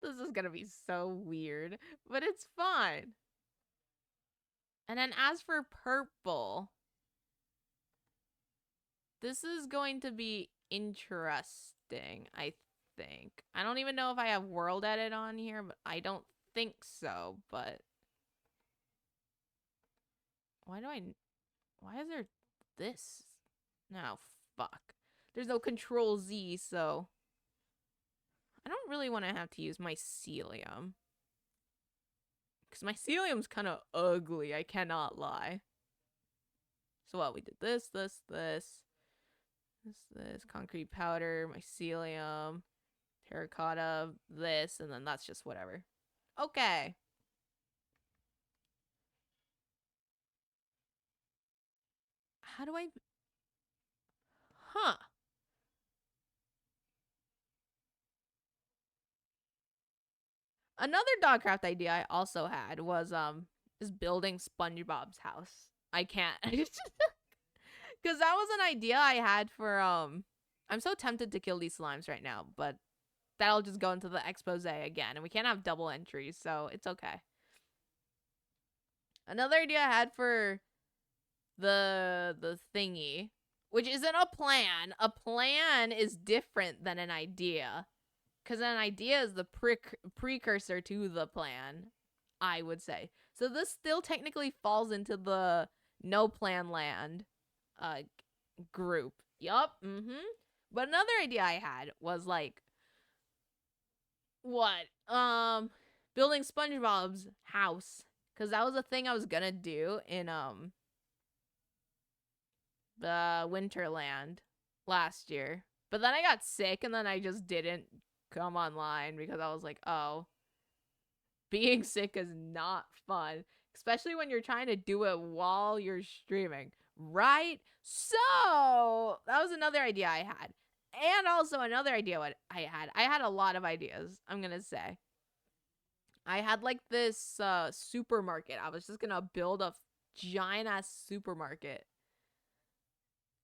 This is gonna be so weird, but it's fine. And then as for purple, this is going to be interesting, I think. I don't even know if I have world edit on here, but I don't think so, but why is there this? No, fuck. There's no control Z, so I don't really want to have to use mycelium. Because mycelium's kind of ugly, I cannot lie. So what, we did this, concrete powder, mycelium, terracotta, this, and then that's just whatever. Okay. How do I... Huh. Another Dawgcraft idea I also had was is building SpongeBob's house. I can't. Because that was an idea I had for I'm so tempted to kill these slimes right now, but that'll just go into the expose again, and we can't have double entries, so it's okay. Another idea I had for the thingy, which isn't a plan. A plan is different than an idea. Because an idea is the precursor to the plan, I would say. So this still technically falls into the no plan land group. Yup. But another idea I had was like, what? Building SpongeBob's house. Because that was a thing I was gonna do in the Winterland last year. But then I got sick and then I just didn't come online because I was like, oh, being sick is not fun, especially when you're trying to do it while you're streaming, right? So that was another idea I had. And also another idea what I had a lot of ideas, I'm gonna say. I had like this supermarket. I was just gonna build a giant ass supermarket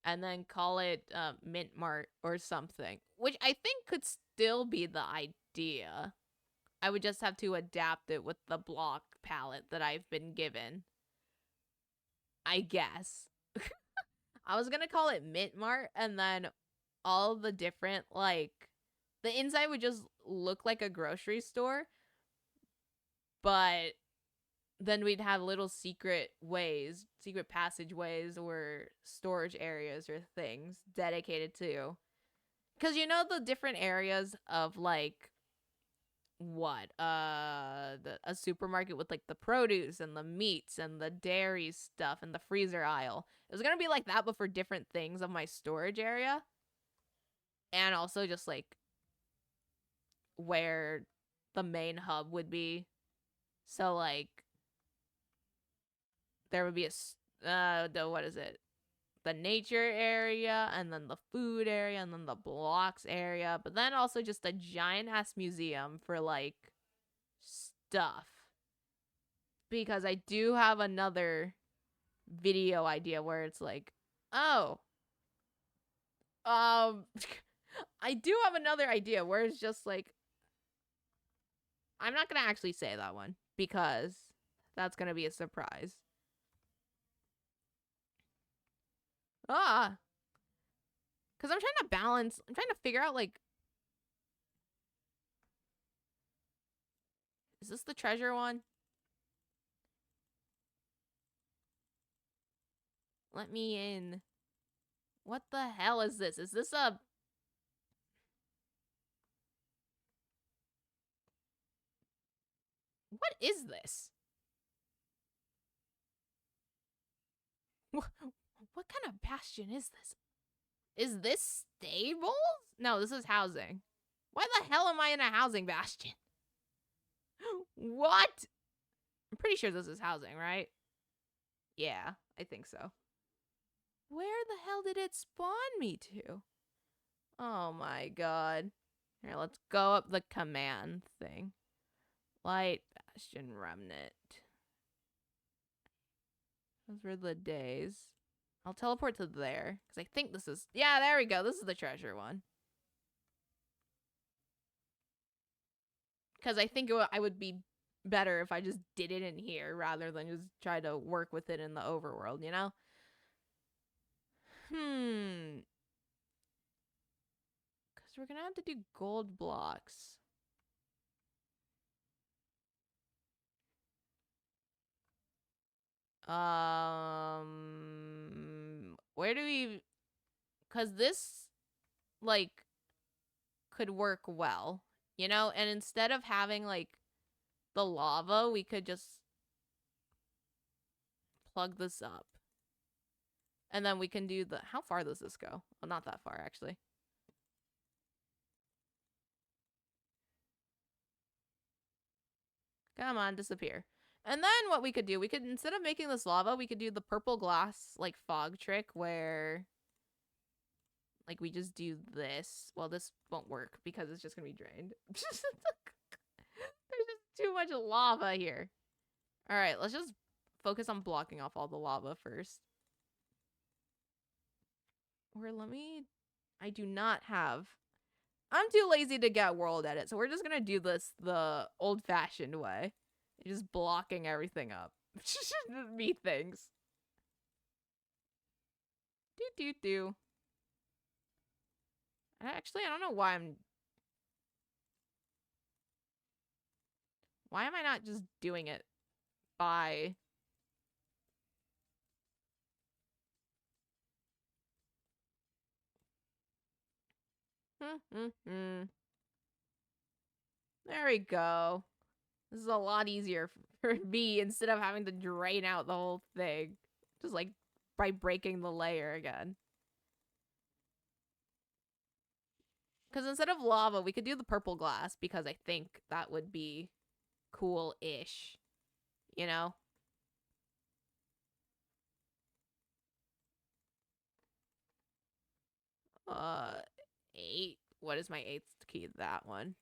and then call it Mint Mart or something, which I think could still be the idea. I would just have to adapt it with the block palette that I've been given, I guess. I was gonna call it Mint Mart, and then all the different, like, the inside would just look like a grocery store, but then we'd have little secret ways, secret passageways, or storage areas or things dedicated to. Because you know the different areas of, like, what a supermarket with, like, the produce and the meats and the dairy stuff and the freezer aisle. It was gonna be like that, but for different things of my storage area, and also just like where the main hub would be. So like there would be the what is it, the nature area, and then the food area, and then the blocks area, but then also just a giant ass museum for like stuff. Because I do have another video idea where it's like, oh, I do have another idea where it's just like, I'm not gonna actually say that one because that's gonna be a surprise. Ah, because I'm trying to balance. I'm trying to figure out, like, is this the treasure one? Let me in. What the hell is this? Is this a... What is this? What kind of bastion is this? Is this stables? No, this is housing. Why the hell am I in a housing bastion? What? I'm pretty sure this is housing, right? Yeah, I think so. Where the hell did it spawn me to? Oh my god. Here, let's go up the command thing. Light Bastion Remnant. Those were the days. I'll teleport to there, because I think this is... Yeah, there we go. This is the treasure one. Because I think I would be better if I just did it in here rather than just try to work with it in the overworld, you know? Because we're going to have to do gold blocks. Where do we... Because this, like, could work well, you know? And instead of having, like, the lava, we could just plug this up. And then we can do the... How far does this go? Well, not that far, actually. Come on, disappear. And then what we could do, we could, instead of making this lava, we could do the purple glass, like, fog trick where, like, we just do this. Well, this won't work because it's just gonna be drained. There's just too much lava here. All right, let's just focus on blocking off all the lava first. Or let me... I do not have... I'm too lazy to get world edit, so we're just gonna do this the old-fashioned way. Just blocking everything up. Me things. Do. Actually, I don't know why I'm... Why am I not just doing it by... There we go. This is a lot easier for me instead of having to drain out the whole thing. Just like by breaking the layer again. Because instead of lava, we could do the purple glass because I think that would be cool-ish. You know? Uh, 8. What is my 8th key? That one.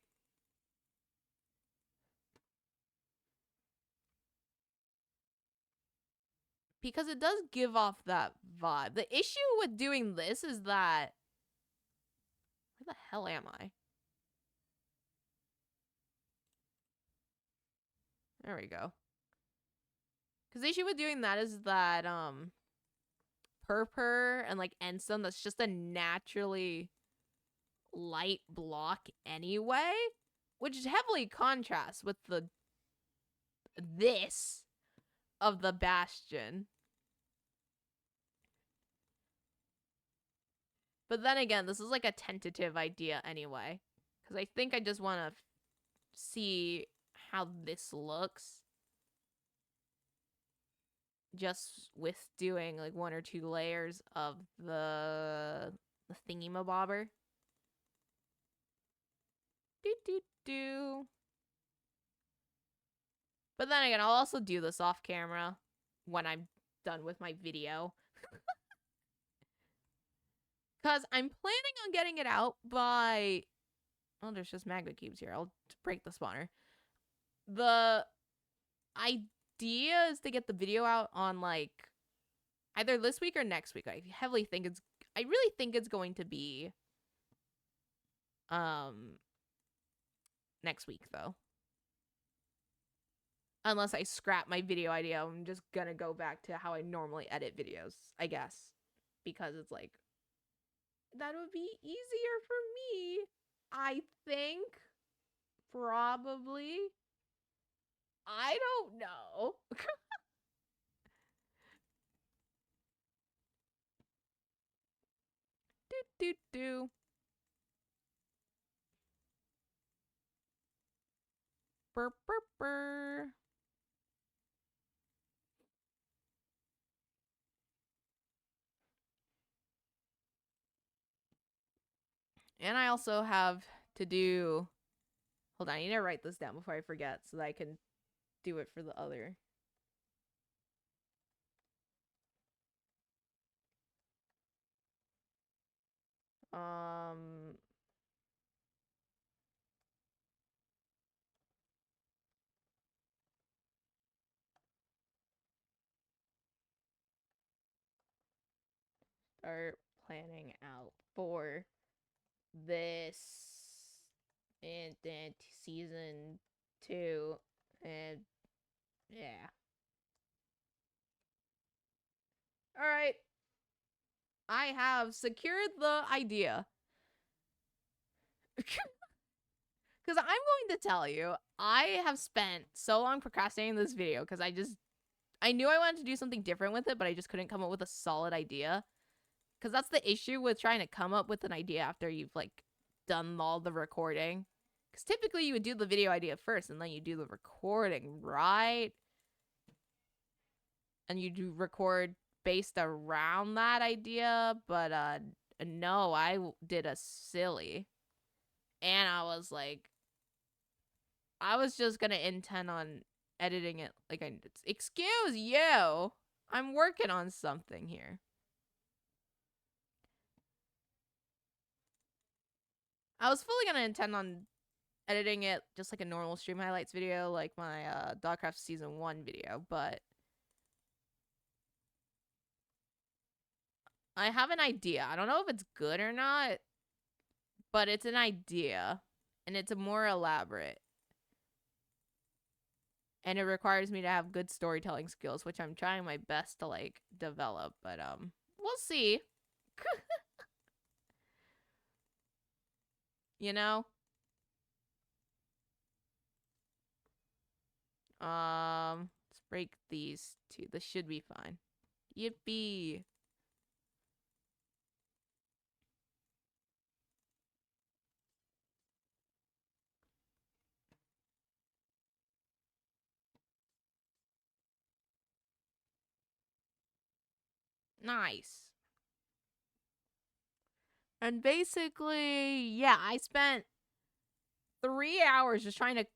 Because it does give off that vibe. The issue with doing this is that... Where the hell am I? There we go. Because the issue with doing that is that, purpur and like enstone that's just a naturally light block anyway, which heavily contrasts with the this of the Bastion. But then again, this is like a tentative idea anyway, because I think I just want to see how this looks just with doing like 1 or 2 layers of the thingy-mabobber. Do. But then again, I'll also do this off camera when I'm done with my video. Because I'm planning on getting it out by... Oh, there's just magma cubes here. I'll break the spawner. The idea is to get the video out on, like, either this week or next week. I really think it's going to be next week, though. Unless I scrap my video idea, I'm just gonna go back to how I normally edit videos, I guess. Because it's like, that would be easier for me, I think. Probably. I don't know. do. Burr, burr, burr. And I also have to do... Hold on, I need to write this down before I forget so that I can do it for the other. Start planning out for this and then season 2 and yeah. All right. I have secured the idea. Because I'm going to tell you, I have spent so long procrastinating this video because I knew I wanted to do something different with it, but I just couldn't come up with a solid idea. Because that's the issue with trying to come up with an idea after you've, like, done all the recording. Because typically you would do the video idea first and then you do the recording, right? And you do record based around that idea, but no, I did a silly. And I was like, I was just gonna intend on editing it like excuse you, I'm working on something here. I was fully gonna intend on editing it just like a normal stream highlights video, like my Dawgcraft season 1 video, but I have an idea. I don't know if it's good or not, but it's an idea, and it's more elaborate. And it requires me to have good storytelling skills, which I'm trying my best to, like, develop, but we'll see. You know? Let's break these 2. This should be fine. Yippee. Nice. And basically, yeah, I spent 3 hours just trying to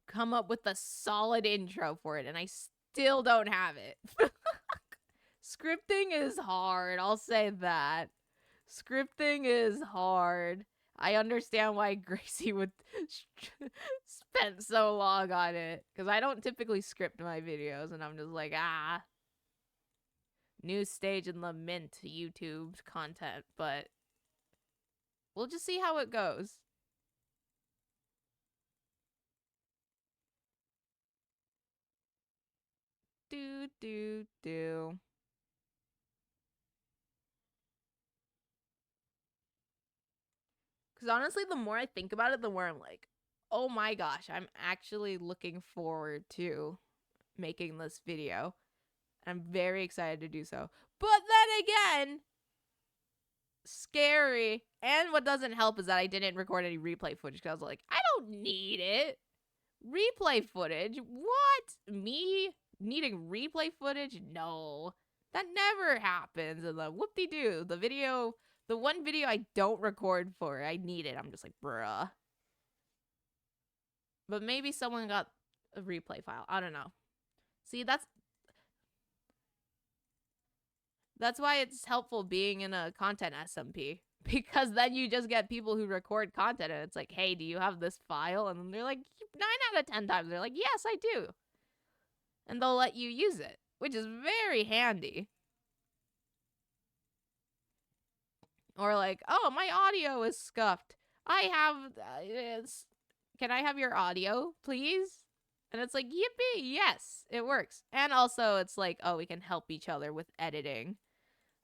come up with a solid intro for it, and I still don't have it. Scripting is hard, I'll say that. Scripting is hard. I understand why Gracie would spend so long on it, because I don't typically script my videos, and I'm just like, new stage in the Mint YouTube content, but we'll just see how it goes. Do. Because honestly, the more I think about it, the more I'm like, oh my gosh, I'm actually looking forward to making this video. I'm very excited to do so. But then again, scary. And what doesn't help is that I didn't record any replay footage because I was like, I don't need it. Replay footage? What? Me needing replay footage? No. That never happens. And then whoop-de-doo. The one video I don't record for, I need it. I'm just like, bruh. But maybe someone got a replay file. I don't know. See, that's why it's helpful being in a content SMP. Because then you just get people who record content and it's like, hey, do you have this file? And they're like, 9 out of 10 times, they're like, yes, I do. And they'll let you use it, which is very handy. Or like, oh, my audio is scuffed. Can I have your audio, please? And it's like, yippee, yes, it works. And also it's like, oh, we can help each other with editing,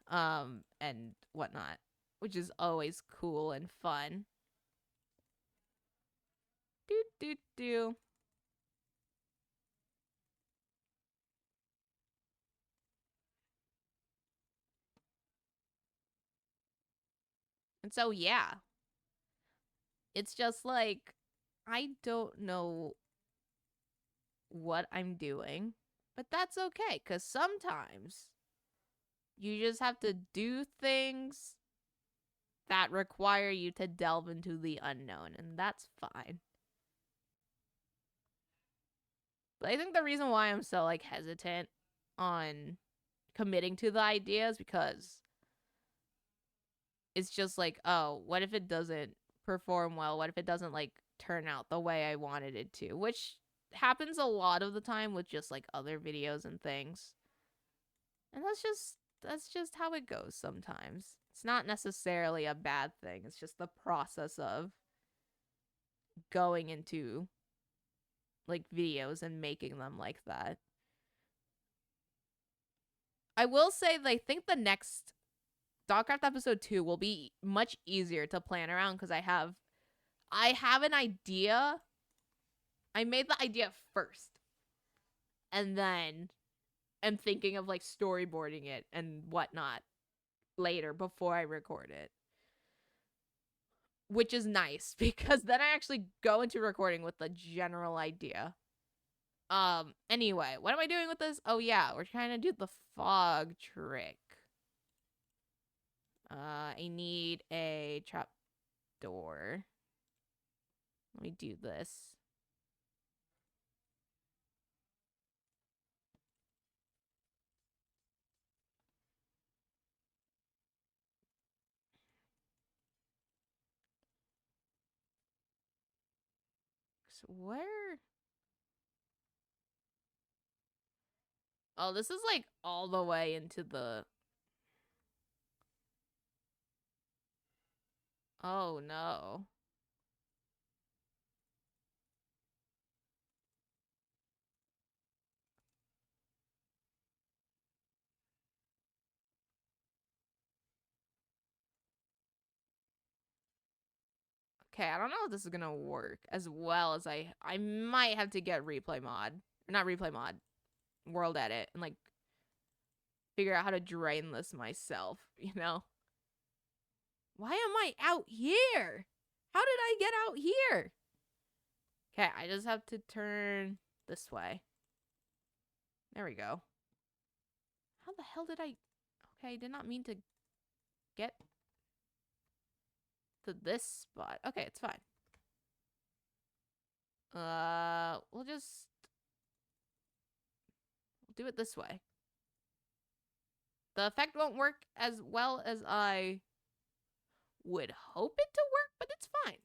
and whatnot, which is always cool and fun. Do. And so, yeah, it's just like, I don't know what I'm doing, but that's okay, because sometimes you just have to do things that require you to delve into the unknown, and that's fine. But I think the reason why I'm so like hesitant on committing to the idea is because it's just like, oh, what if it doesn't perform well? What if it doesn't like turn out the way I wanted it to? Which happens a lot of the time with just like other videos and things. And that's just how it goes sometimes. It's not necessarily a bad thing. It's just the process of going into like videos and making them like that. I will say that I think the next Dawgcraft episode 2 will be much easier to plan around because I have an idea. I made the idea first. And then am thinking of like storyboarding it and whatnot later before I record it. Which is nice because then I actually go into recording with the general idea. Anyway, what am I doing with this? Oh yeah, we're trying to do the fog trick. I need a trap door. Let me do this. So where? Oh, this is like all the way into the... Oh no. Okay, I don't know if this is gonna work as well as I might have to get replay mod. Or not replay mod. World edit and like figure out how to drain this myself, you know? Why am I out here? How did I get out here? Okay, I just have to turn this way. There we go. How the hell did I... Okay, I did not mean to get to this spot. Okay, it's fine. We'll just do it this way. The effect won't work as well as I would hope it to work, but it's fine.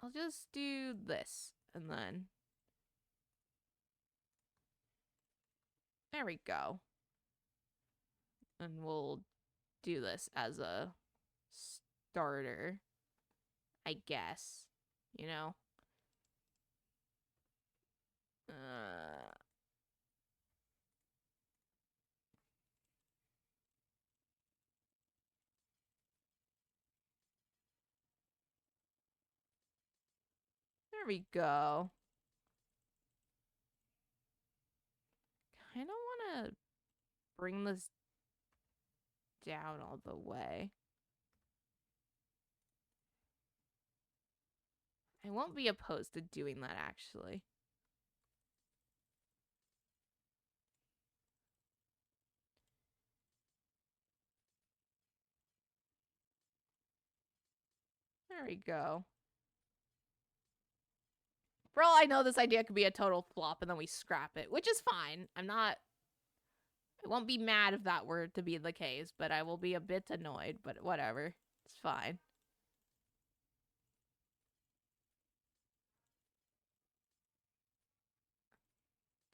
I'll just do this and then... There we go. And we'll do this as a starter, I guess. You know? There we go. I don't want to bring this down all the way. I won't be opposed to doing that, actually. There we go. For all I know, this idea could be a total flop and then we scrap it, which is fine. I won't be mad if that were to be the case, but I will be a bit annoyed, but whatever. It's fine.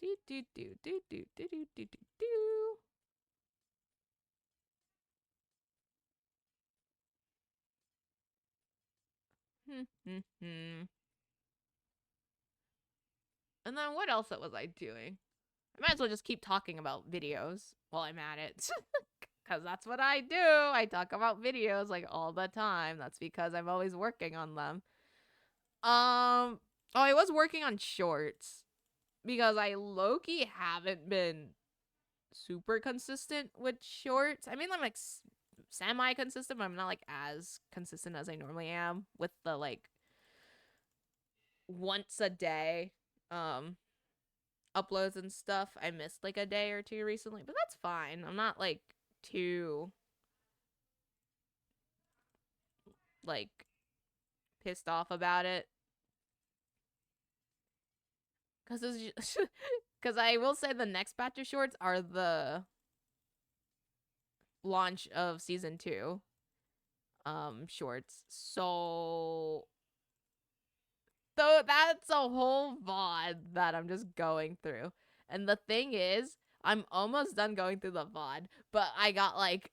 Do do do do do do do do do do. And then what else was I doing? I might as well just keep talking about videos while I'm at it. Because that's what I do. I talk about videos like all the time. That's because I'm always working on them. Oh, I was working on shorts because I low-key haven't been super consistent with shorts. I mean, I'm like semi-consistent, but I'm not like as consistent as I normally am with the like once a day uploads and stuff. I missed like a day or two recently, but that's fine. I'm not like too like pissed off about it. Because I will say the next batch of shorts are the launch of season 2 shorts. So that's a whole VOD that I'm just going through. And the thing is, I'm almost done going through the VOD, but I got like,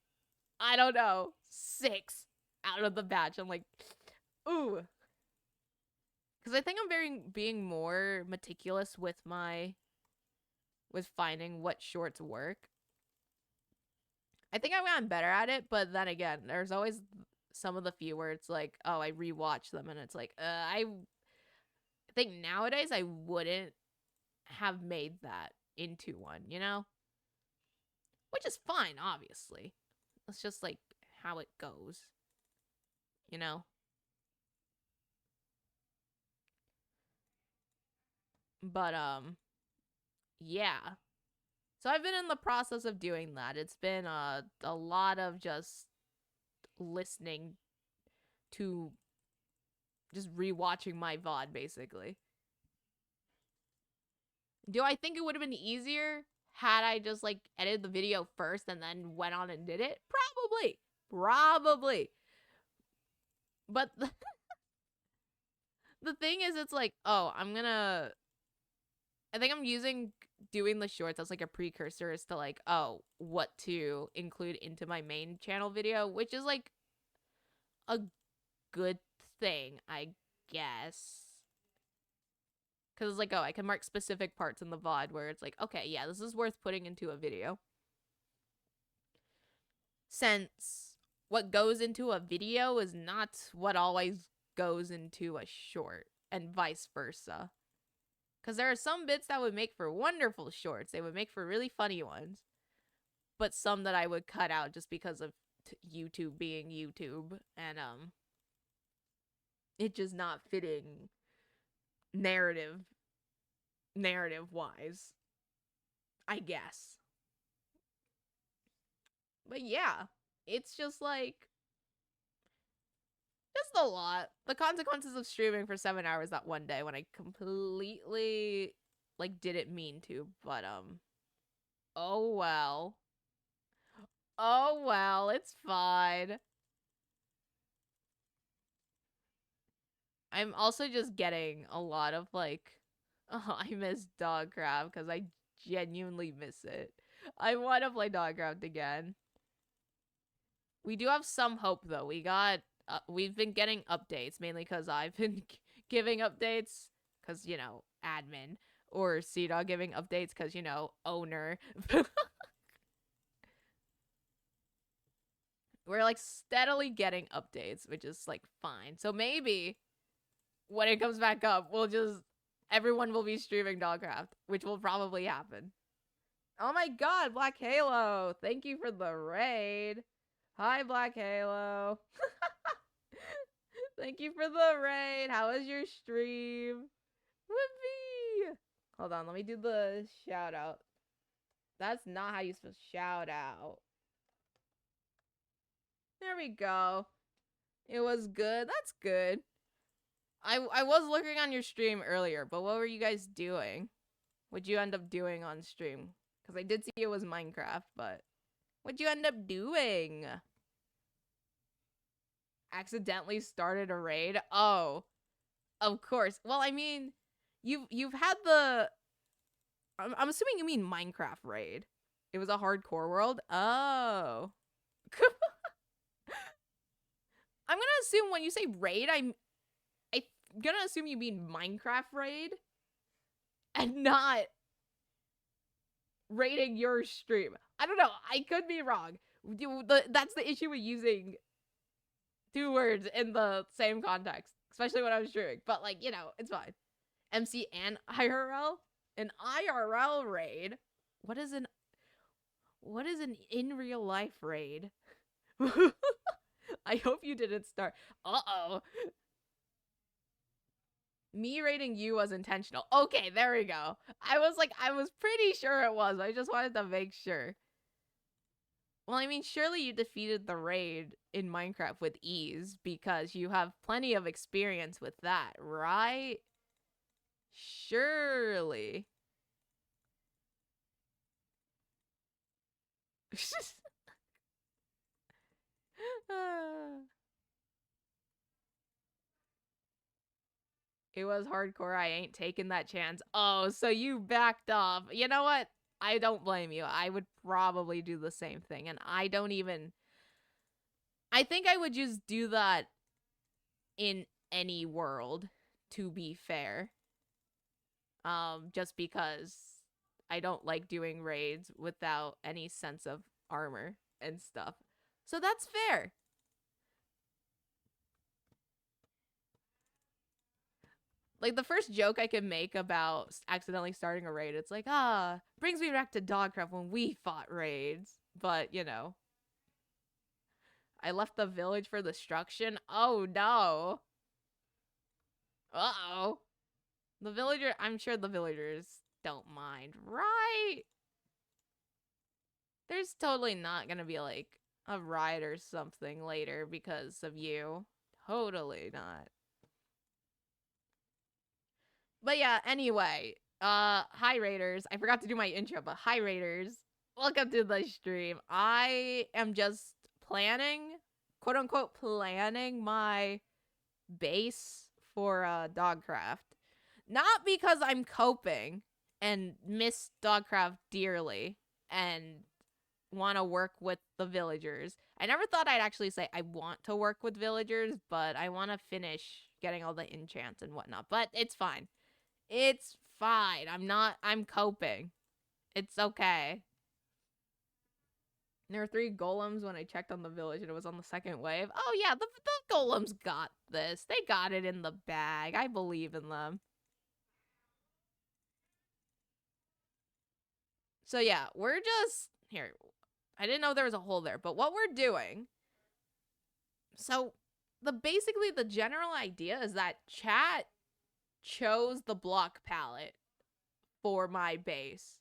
I don't know, 6 out of the batch. I'm like, ooh. Because I think I'm being more meticulous with finding what shorts work. I think I've gotten better at it, but then again, there's always some of the few where it's like, oh, I rewatch them and it's like, I think nowadays I wouldn't have made that into one, you know? Which is fine, obviously. It's just like how it goes, you know? But, yeah. So I've been in the process of doing that. It's been a lot of just listening to just rewatching my VOD, basically. Do I think it would have been easier had I just like edited the video first and then went on and did it? Probably. Probably. But the thing is, it's like, oh, I think I'm using doing the shorts as like a precursor as to like, oh, what to include into my main channel video, which is like a good thing, I guess. Because it's like, oh, I can mark specific parts in the VOD where it's like, okay, yeah, this is worth putting into a video. Since what goes into a video is not what always goes into a short, and vice versa. Because there are some bits that would make for wonderful shorts. They would make for really funny ones. But some that I would cut out just because of YouTube being YouTube. And it just not fitting narrative wise, I guess. But yeah, it's just like just a lot. The consequences of streaming for 7 hours that one day when I completely like didn't mean to, but oh well. Oh well, it's fine. I'm also just getting a lot of like, oh, I miss Dawgcraft because I genuinely miss it. I want to play Dawgcraft again. We do have some hope though. We've been getting updates mainly because I've been giving updates because you know admin or CDAW giving updates because you know owner. We're like steadily getting updates, which is like fine. So maybe when it comes back up, everyone will be streaming Dawgcraft, which will probably happen. Oh my god, Black Halo! Thank you for the raid. Hi, Black Halo. Thank you for the raid. How was your stream? Whoopee! Hold on, let me do the shout out. That's not how you spell shout out. There we go. It was good. That's good. I was looking on your stream earlier, but what were you guys doing? What'd you end up doing on stream? Because I did see it was Minecraft, but what'd you end up doing? Accidentally started a raid? Oh, of course. Well, I mean, you've had the... I'm assuming you mean Minecraft raid. It was a hardcore world? Oh. I'm gonna assume when you say raid, I'm gonna assume you mean Minecraft raid and not raiding your stream. I don't know. I could be wrong. That's the issue with using two words in the same context, especially when I was streaming. But, like, you know, it's fine. MC and IRL? An IRL raid? What is an in real life raid? I hope you didn't start. Uh-oh. Me rating you was intentional. Okay, there we go. I was pretty sure it was. I just wanted to make sure. Well, I mean, surely you defeated the raid in Minecraft with ease because you have plenty of experience with that, right? Surely. It was hardcore. I ain't taking that chance. Oh, so you backed off. You know what? I don't blame you. I would probably do the same thing. And I think I would just do that in any world, to be fair. Just because I don't like doing raids without any sense of armor and stuff. So that's fair. Like, the first joke I can make about accidentally starting a raid, it's like, brings me back to Dawgcraft when we fought raids. But, you know. I left the village for destruction? Oh, no. Uh-oh. I'm sure the villagers don't mind, right? There's totally not gonna be, like, a riot or something later because of you. Totally not. But yeah, anyway, hi Raiders. I forgot to do my intro, but hi Raiders. Welcome to the stream. I am just planning, quote unquote, planning my base for Dawgcraft. Not because I'm coping and miss Dawgcraft dearly and want to work with the villagers. I never thought I'd actually say I want to work with villagers, but I want to finish getting all the enchants and whatnot. But it's fine. It's fine. I'm coping. It's okay. There were 3 golems when I checked on the village and it was on the second wave. Oh yeah, the golems got this. They got it in the bag. I believe in them. So yeah, we're just... Here, I didn't know there was a hole there, but what we're doing... So, basically the general idea is that chat chose the block palette for my base.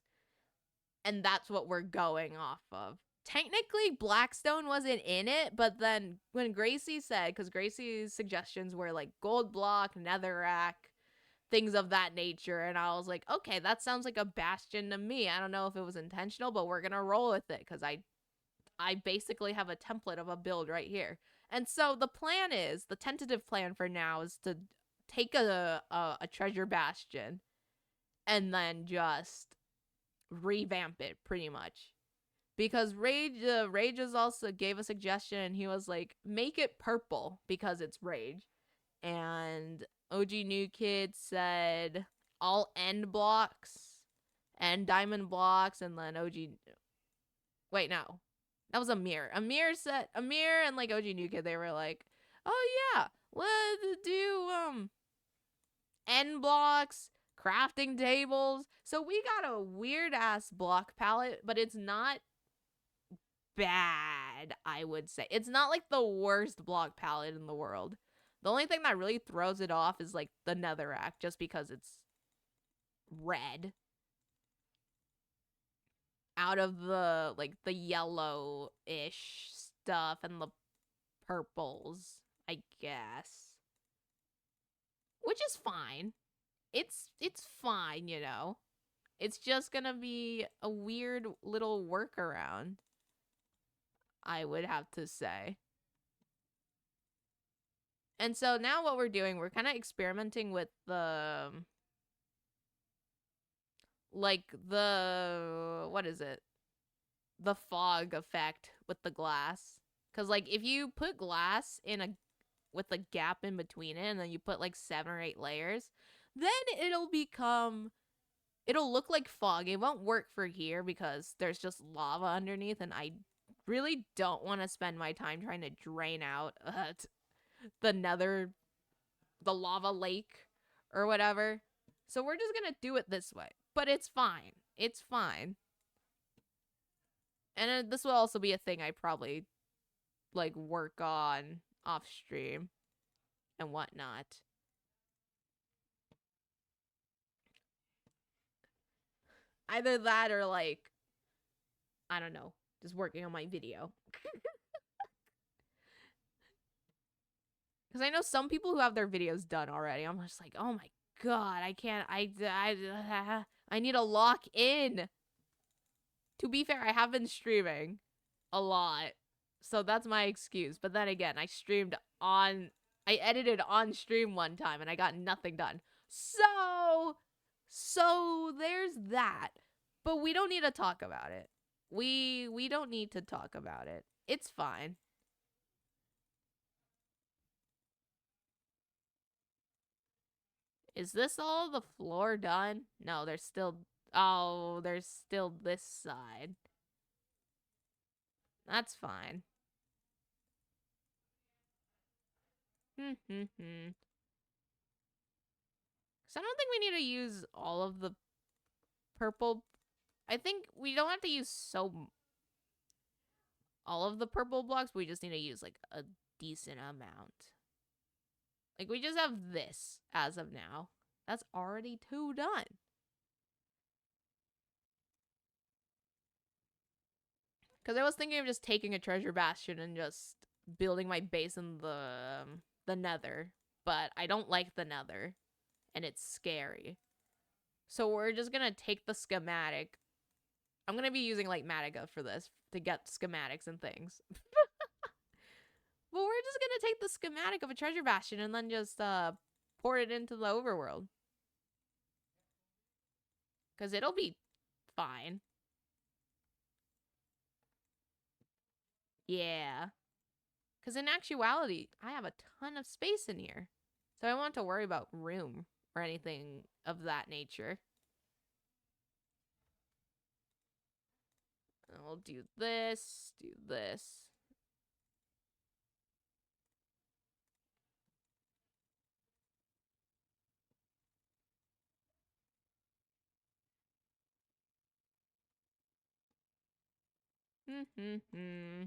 And that's what we're going off of. Technically, Blackstone wasn't in it, but then when Gracie said, because Gracie's suggestions were like gold block, netherrack, things of that nature, and I was like, okay, that sounds like a bastion to me. I don't know if it was intentional, but we're gonna roll with it because I basically have a template of a build right here. And so the plan is, the tentative plan for now is to take a treasure bastion and then just revamp it pretty much. Because Rage has also gave a suggestion and he was like, make it purple because it's Rage. And OG New Kid said all end blocks and diamond blocks, and then wait, no. That was Amir. Amir and like OG New Kid, they were like, oh yeah, let's do end blocks, crafting tables. So we got a weird ass block palette, but it's not bad, I would say. It's not like the worst block palette in the world. The only thing that really throws it off is like the netherrack, just because it's red out of the like the yellow-ish stuff and the purples, I guess. Which is fine. It's fine, you know. It's just gonna be a weird little workaround, I would have to say. And so now what we're doing, we're kind of experimenting with the like the what is it? The fog effect with the glass. Cuz like if you put glass in a with a gap in between it and then you put like 7 or 8 layers, then it'll look like fog. It won't work for here because there's just lava underneath and I really don't want to spend my time trying to drain out the nether, the lava lake or whatever. So we're just going to do it this way. But it's fine. It's fine. And this will also be a thing I probably like work on off stream and whatnot. Either that or like, I don't know, just working on my video. Because I know some people who have their videos done already. I'm just like, oh my god, I can't, I need to lock in. To be fair, I have been streaming a lot. So that's my excuse. But then again, I edited on stream one time and I got nothing done. So there's that. But we don't need to talk about it. We don't need to talk about it. It's fine. Is this all the floor done? No, there's still this side. That's fine. So I don't think we need to use all of the purple. I think we don't have to use all of the purple blocks. We just need to use like a decent amount. Like we just have this as of now. That's already 2 done. Because I was thinking of just taking a treasure bastion and just building my base in the nether. But I don't like the nether. And it's scary. So we're just going to take the schematic. I'm going to be using like Matica for this to get schematics and things. But we're just going to take the schematic of a treasure bastion and then just pour it into the overworld. Because it'll be fine. Yeah. Because in actuality, I have a ton of space in here. So I don't want to worry about room or anything of that nature. I'll do this, do this. And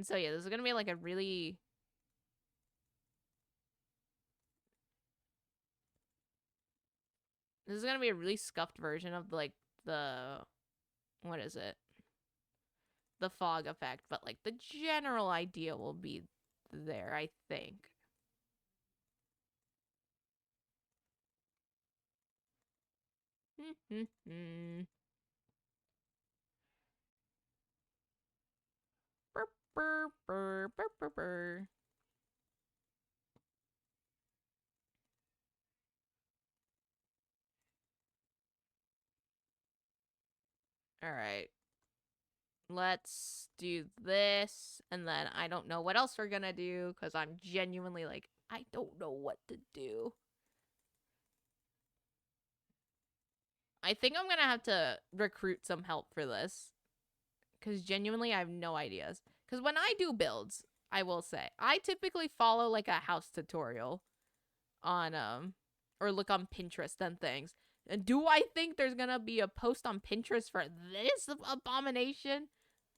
so yeah, this is gonna be like a really scuffed version of like the what is it? The fog effect, but like the general idea will be there, I think. Burr, burr, burr, burr, burr. All right. Let's do this, and then I don't know what else we're gonna do, because I'm genuinely like, I don't know what to do. I think I'm gonna have to recruit some help for this, because genuinely I have no ideas. Because when I do builds, I will say. I typically follow like a house tutorial on or look on Pinterest and things. And do I think there's gonna be a post on Pinterest for this abomination?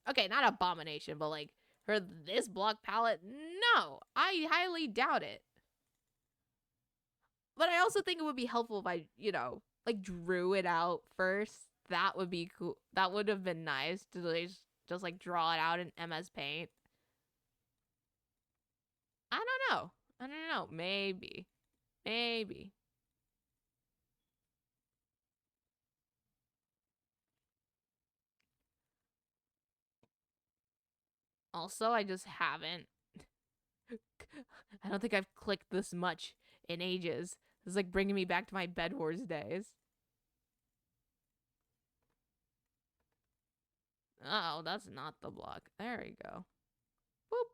Okay, not abomination, but like for this block palette? No, I highly doubt it. But I also think it would be helpful if I, like drew it out first. That would be cool. That would have been nice to just like draw it out in MS Paint. I don't know. I don't know. Maybe. Maybe. Also, I just haven't. I don't think I've clicked this much in ages. It's like bringing me back to my Bed Wars days. Oh, that's not the block. There we go. Boop.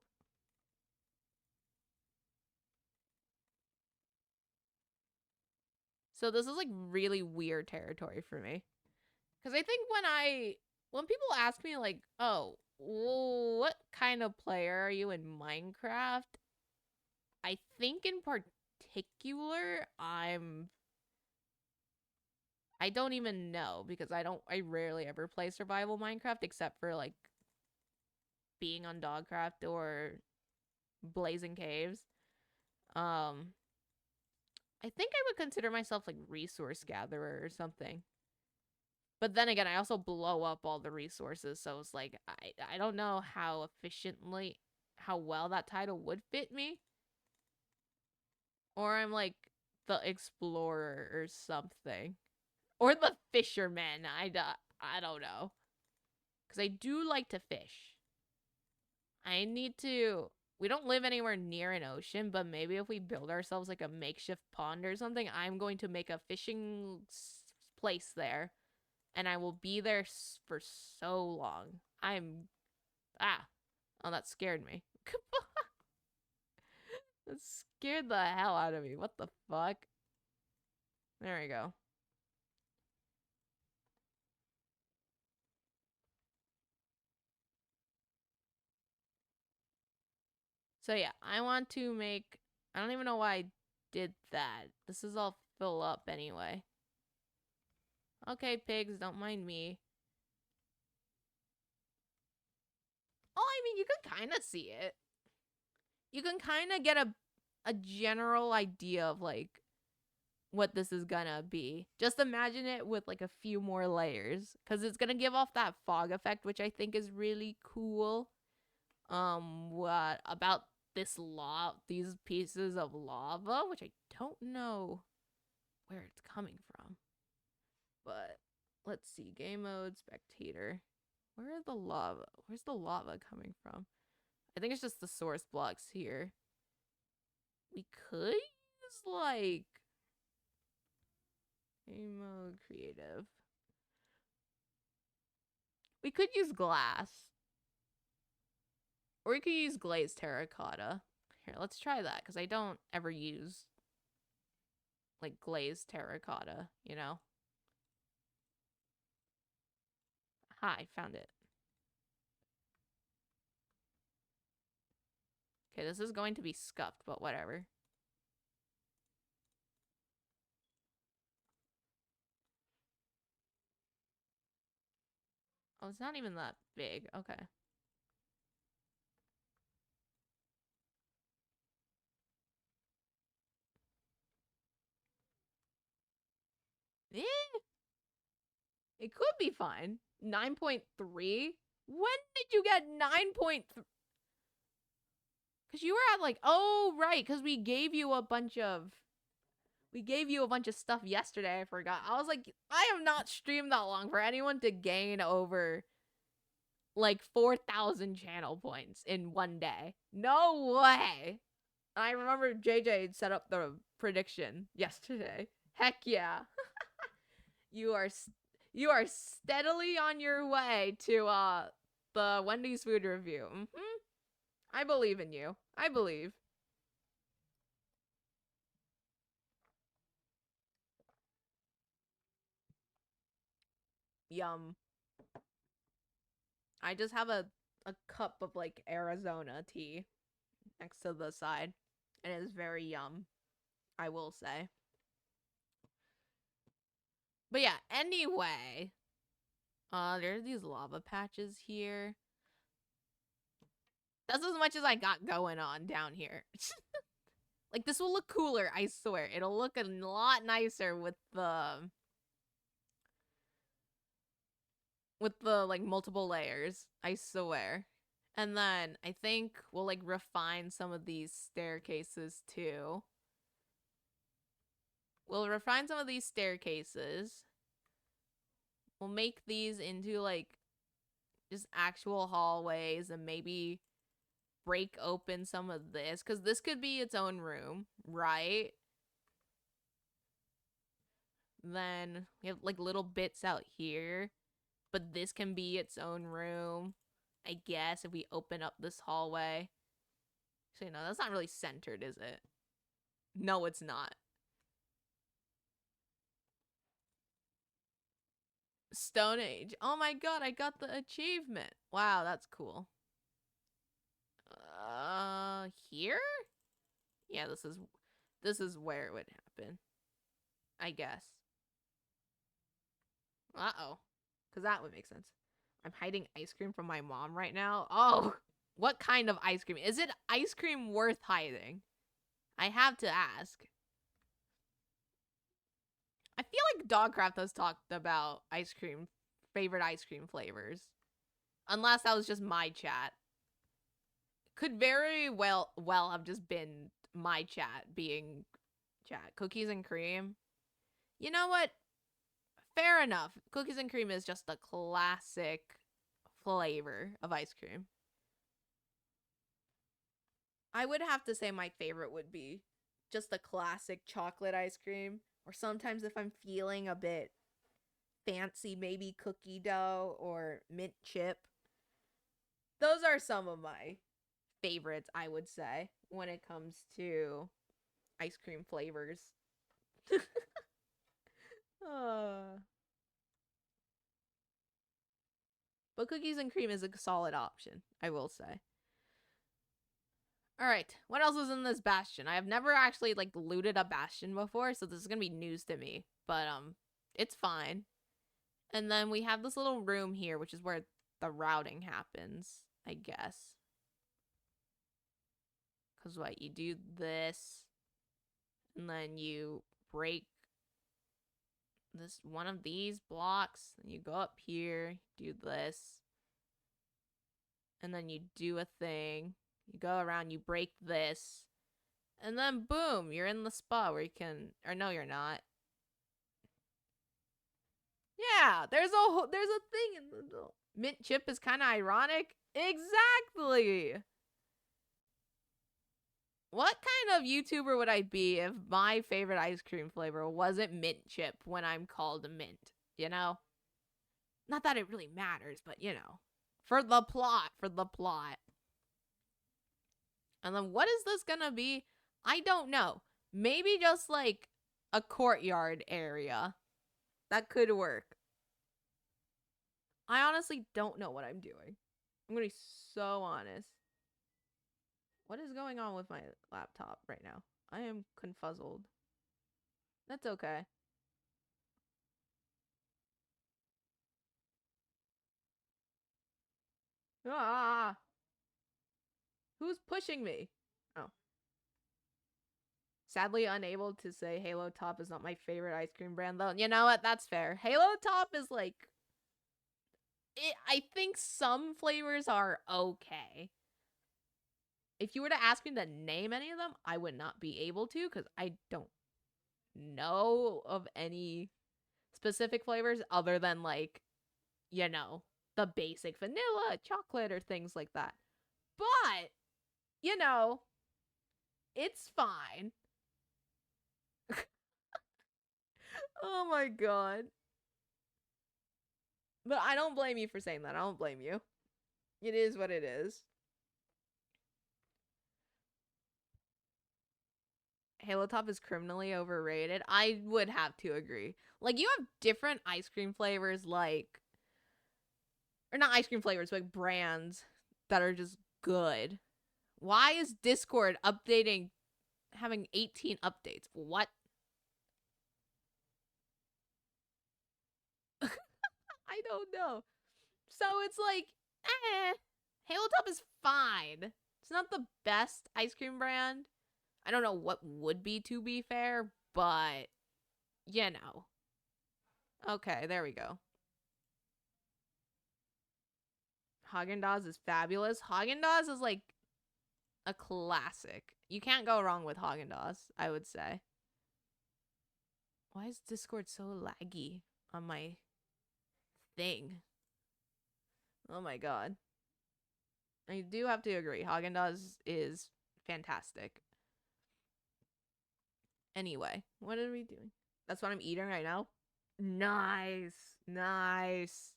So this is like really weird territory for me. Because I think when people ask me like, oh, what kind of player are you in Minecraft? I think in particular, I don't even know because I rarely ever play survival Minecraft except for like being on Dawgcraft or Blazing Caves. Um, I think I would consider myself like resource gatherer or something. But then again, I also blow up all the resources, so it's like I don't know how well that title would fit me. Or I'm like the explorer or something. Or the fisherman. I don't know. Cuz I do like to fish. I need to we don't live anywhere near an ocean, but maybe if we build ourselves like a makeshift pond or something, I'm going to make a fishing place there and I will be there for so long. Ah, oh, that scared me. That scared the hell out of me. What the fuck? There we go. So yeah, I want to make. I don't even know why I did that. This is all fill up anyway. Okay, pigs, don't mind me. Oh, I mean, you can kind of see it. You can kind of get a general idea of like what this is gonna be. Just imagine it with like a few more layers because it's gonna give off that fog effect, which I think is really cool. What about these pieces of lava, which I don't know where it's coming from. But let's see, game mode, spectator. Where's the lava coming from? I think it's just the source blocks here. We could use like game mode creative. We could use glass. Or we could use glazed terracotta. Here, let's try that, because I don't ever use like glazed terracotta, you know? Hi, found it. Okay, this is going to be scuffed, but whatever. Oh, it's not even that big. Okay. Eh, it could be fine. 9.3? When did you get 9.3? Because you were at like, oh, right, because we gave you a bunch of stuff yesterday. I forgot. I was like, I have not streamed that long for anyone to gain over like 4,000 channel points in one day. No way. I remember JJ set up the prediction yesterday. Heck yeah. you are you are steadily on your way to the Wendy's food review. I believe in you. I believe. Yum. I just have a cup of like Arizona tea. next to the side. And it is very yum, I will say. But yeah, anyway, there's these lava patches here. That's as much as I got going on down here. Like, this will look cooler, I swear. It'll look a lot nicer with the like multiple layers, I swear. And then I think we'll like refine some of these staircases too. We'll refine some of these staircases. We'll make these into like just actual hallways and maybe break open some of this, because this could be its own room, right? Then we have like little bits out here, but this can be its own room, I guess, if we open up this hallway. So, you know, that's not really centered, is it? No, it's not. Stone Age. Oh my god, I got the achievement. Wow, that's cool. Here? Yeah, this is where it would happen, I guess. Uh-oh. Because that would make sense. I'm hiding ice cream from my mom right now. Oh, what kind of ice cream? Is it ice cream worth hiding? I have to ask. I feel like Dawgcraft has talked about favorite ice cream flavors. Unless that was just my chat. Could very well have just been my chat being chat. Cookies and cream. You know what? Fair enough. Cookies and cream is just a classic flavor of ice cream. I would have to say my favorite would be just a classic chocolate ice cream. Or sometimes if I'm feeling a bit fancy, maybe cookie dough or mint chip. Those are some of my favorites, I would say, when it comes to ice cream flavors. But cookies and cream is a solid option, I will say. Alright, what else is in this bastion? I have never actually, like, looted a bastion before, so this is gonna be news to me. But, it's fine. And then we have this little room here, which is where the routing happens, I guess. Because what, you do this, and then you break this one of these blocks, and you go up here, do this, and then you do a thing. You go around, you break this, and then boom, you're in the spot where you can, or no, you're not. Yeah, there's a thing in the mint chip is kind of ironic. Exactly. What kind of YouTuber would I be if my favorite ice cream flavor wasn't mint chip when I'm called mint, you know? Not that it really matters, but you know. For the plot. And then what is this gonna be? I don't know. Maybe just like a courtyard area. That could work. I honestly don't know what I'm doing. I'm gonna be so honest. What is going on with my laptop right now? I am confuzzled. That's okay. Ah! Who's pushing me? Oh. Sadly unable to say Halo Top is not my favorite ice cream brand, though. You know what? That's fair. Halo Top is like... I think some flavors are okay. If you were to ask me to name any of them, I would not be able to, because I don't know of any specific flavors other than, like, you know, the basic vanilla, chocolate, or things like that. But, you know, it's fine. Oh my god. But I don't blame you for saying that. I don't blame you. It is what it is. Halo Top is criminally overrated. I would have to agree. Like, you have different ice cream flavors, like... Or not ice cream flavors, but like brands that are just good. Why is Discord updating, having 18 updates? What? I don't know. So it's like, Halo Top is fine. It's not the best ice cream brand. I don't know what would be, to be fair, but you know. Okay, there we go. Haagen-Dazs is fabulous. Haagen-Dazs is like a classic. You can't go wrong with Haagen-Dazs, I would say. Why is Discord so laggy on my thing? Oh my god. I do have to agree. Haagen-Dazs is fantastic. Anyway, what are we doing? That's what I'm eating right now. Nice. Nice.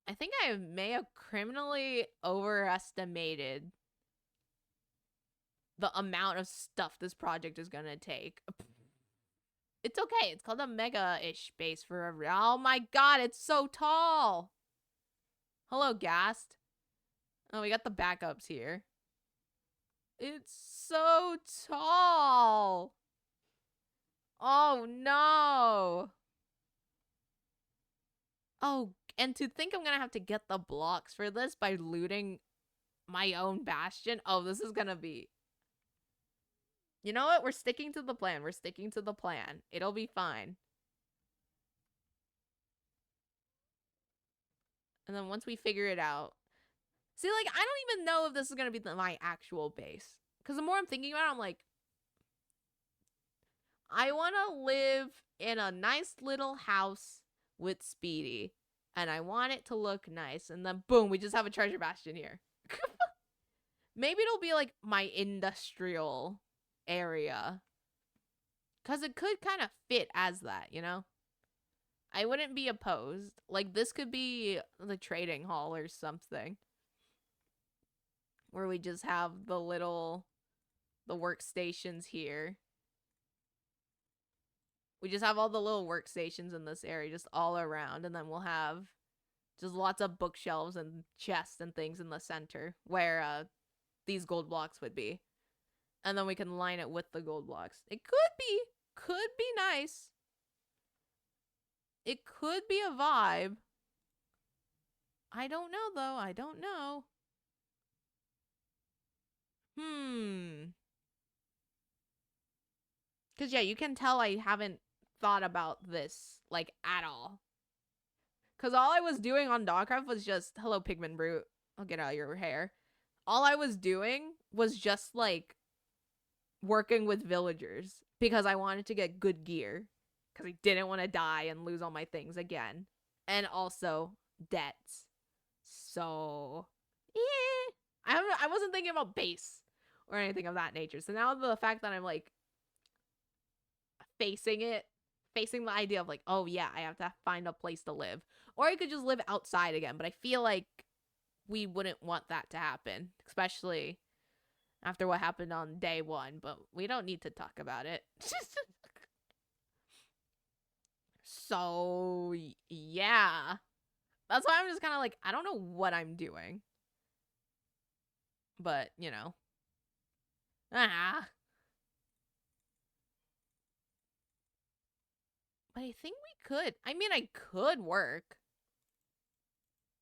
I think I may have criminally overestimated the amount of stuff this project is gonna take. It's okay. It's called a mega-ish base for a... Oh my god, it's so tall. Hello, Gast. Oh, we got the backups here. It's so tall. Oh, no. Oh, and to think I'm gonna have to get the blocks for this by looting my own bastion. Oh, this is gonna be... You know what? We're sticking to the plan. We're sticking to the plan. It'll be fine. And then once we figure it out... See, like, I don't even know if this is gonna be my actual base. Because the more I'm thinking about it, I'm like... I want to live in a nice little house with Speedy. And I want it to look nice. And then, boom, we just have a treasure bastion here. Maybe it'll be, like, my industrial area. Because it could kind of fit as that, you know? I wouldn't be opposed. Like, this could be the trading hall or something. Where we just have the workstations here. We just have all the little workstations in this area just all around. And then we'll have just lots of bookshelves and chests and things in the center where these gold blocks would be. And then we can line it with the gold blocks. It could be nice. It could be a vibe. I don't know, though. I don't know. Because, yeah, you can tell I haven't thought about this, like, at all. Because all I was doing on Dawgcraft was just, hello, Pigman Brute. I'll get out of your hair. All I was doing was just, like, working with villagers. Because I wanted to get good gear. Because I didn't want to die and lose all my things again. And also, debts. So, yeah. I wasn't thinking about base or anything of that nature. So now the fact that I'm, like, facing the idea of, like, oh yeah, I have to find a place to live. Or I could just live outside again, but I feel like we wouldn't want that to happen, especially after what happened on day one, but we don't need to talk about it. So, yeah. That's why I'm just kind of like, I don't know what I'm doing. But, you know. Ah. But I think we could. I mean, I could work.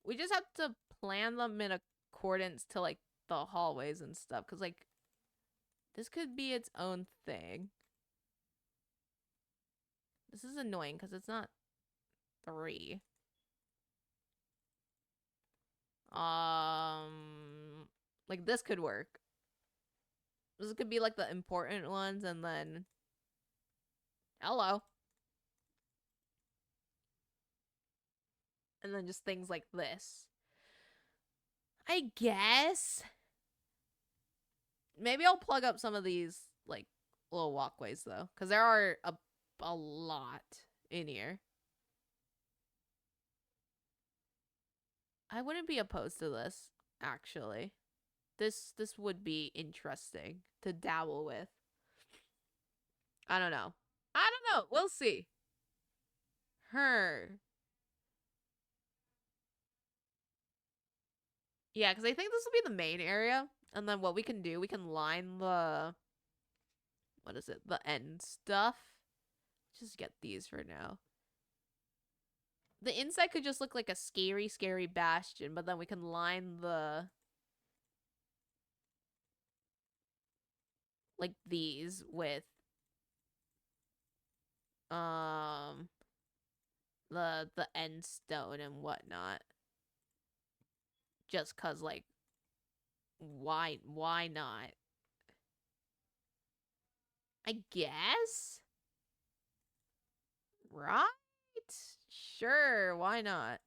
We just have to plan them in accordance to, like, the hallways and stuff. Because, like, this could be its own thing. This is annoying because it's not 3. Like, this could work. This could be, like, the important ones, and then... Hello. And then just things like this. I guess. Maybe I'll plug up some of these, like, little walkways, though. Because there are a lot in here. I wouldn't be opposed to this, actually. This would be interesting to dabble with. I don't know. I don't know. We'll see. Her. Yeah, because I think this will be the main area. And then what we can do, we can line the, what is it, the end stuff. Just get these for now. The inside could just look like a scary, scary bastion, but then we can line the, like these with, the end stone and whatnot. Just cause, like, why not? I guess? Right? Sure, why not?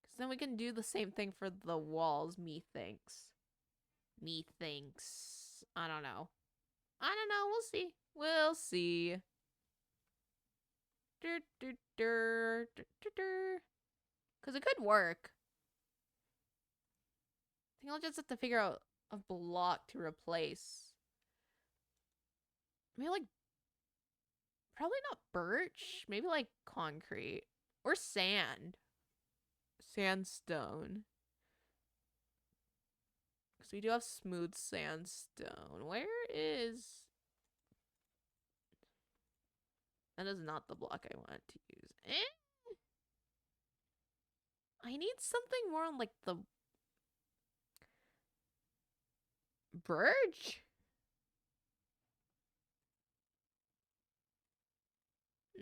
Because then we can do the same thing for the walls, methinks. Methinks. I don't know. I don't know. We'll see. We'll see. Because it could work. I think I'll just have to figure out a block to replace. Maybe like, probably not birch. Maybe like concrete or sand. Sandstone. Because we do have smooth sandstone. Where is... That is not the block I want to use. I need something more on, like, the... birch?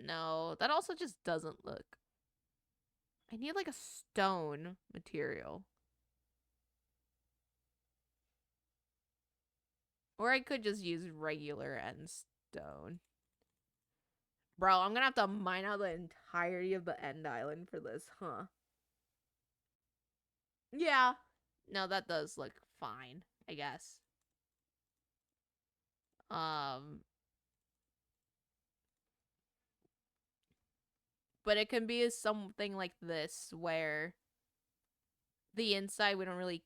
No, that also just doesn't look... I need, like, a stone material. Or I could just use regular end stone. Bro, I'm gonna have to mine out the entirety of the end island for this, huh? Yeah. No, that does look fine, I guess. But it can be something like this where the inside we don't really...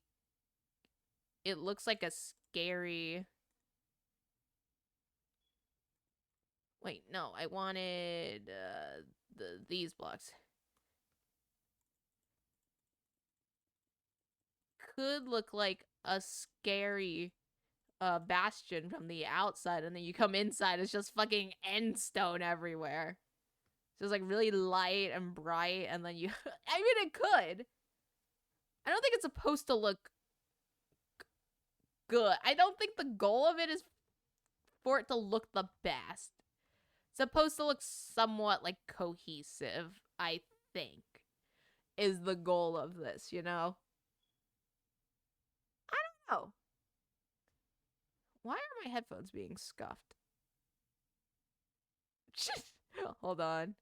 It looks like a scary... Wait, no, I wanted these blocks. Could look like a scary bastion from the outside, and then you come inside, it's just fucking end stone everywhere. Just like really light and bright, and then you... I mean, it could. I don't think it's supposed to look good. I don't think the goal of it is for it to look the best. It's supposed to look somewhat like cohesive, I think, is the goal of this, you know? I don't know. Why are my headphones being scuffed? Hold on.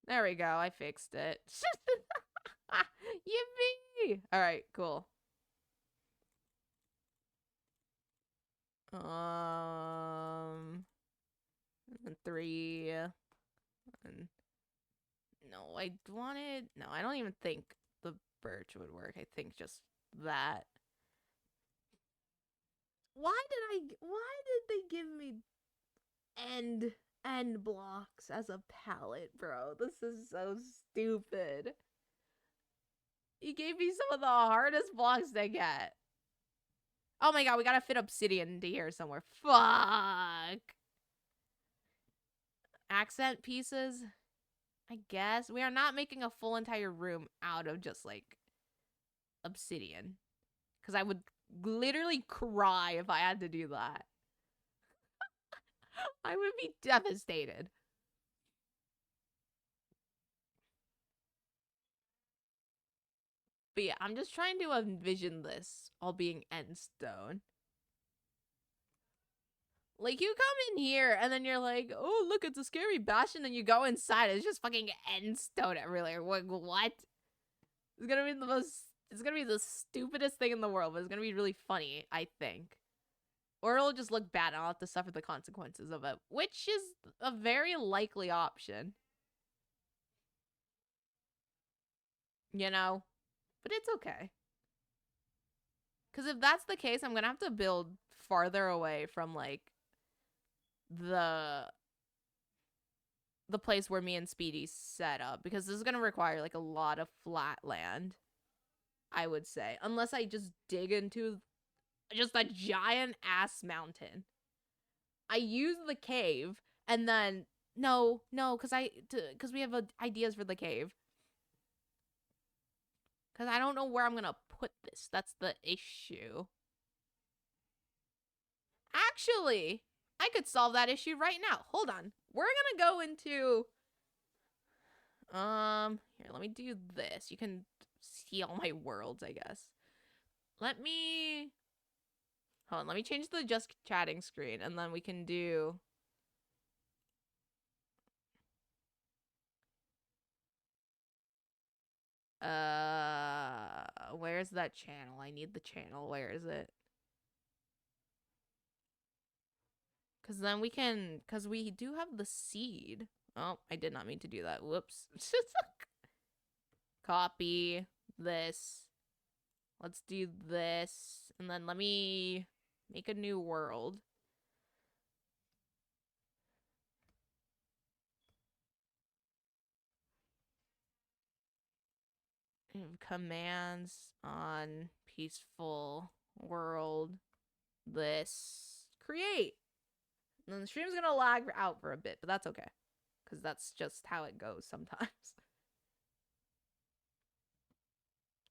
There we go. I fixed it. Yippee! All right, cool. And 3. And no, I wanted... No, I don't even think the birch would work. I think just that. Why did they give me end blocks as a palette, bro? This is so stupid. He gave me some of the hardest blocks to get. Oh my god, we gotta fit obsidian into here somewhere. Fuck. Accent pieces? I guess. We are not making a full entire room out of just, like, obsidian. Because I would literally cry if I had to do that. I would be devastated. But yeah, I'm just trying to envision this all being end stone. Like, you come in here and then you're like, oh, look, it's a scary bastion. And you go inside, it's just fucking end stone everywhere. What? It's gonna be the most... It's gonna be the stupidest thing in the world, but it's gonna be really funny, I think. Or it'll just look bad and I'll have to suffer the consequences of it, which is a very likely option. You know? But it's okay. Because if that's the case, I'm gonna have to build farther away from, like, the place where me and Speedy set up, because this is gonna require like a lot of flat land, I would say, unless I just dig into just a giant ass mountain. I use the cave, and then no, because we have ideas for the cave. Because I don't know where I'm gonna put this. That's the issue. Actually, I could solve that issue right now. Hold on. We're gonna go into here, let me do this. You can see all my worlds, I guess. Let me hold on, let me change the just chatting screen, and then we can do where's that channel? I need the channel. Where is it? Because then we can, because we do have the seed. Oh, I did not mean to do that. Whoops. Copy this. Let's do this. And then let me make a new world. Commands on peaceful world. This. Create. And then the stream's gonna lag out for a bit, but that's okay. Because that's just how it goes sometimes.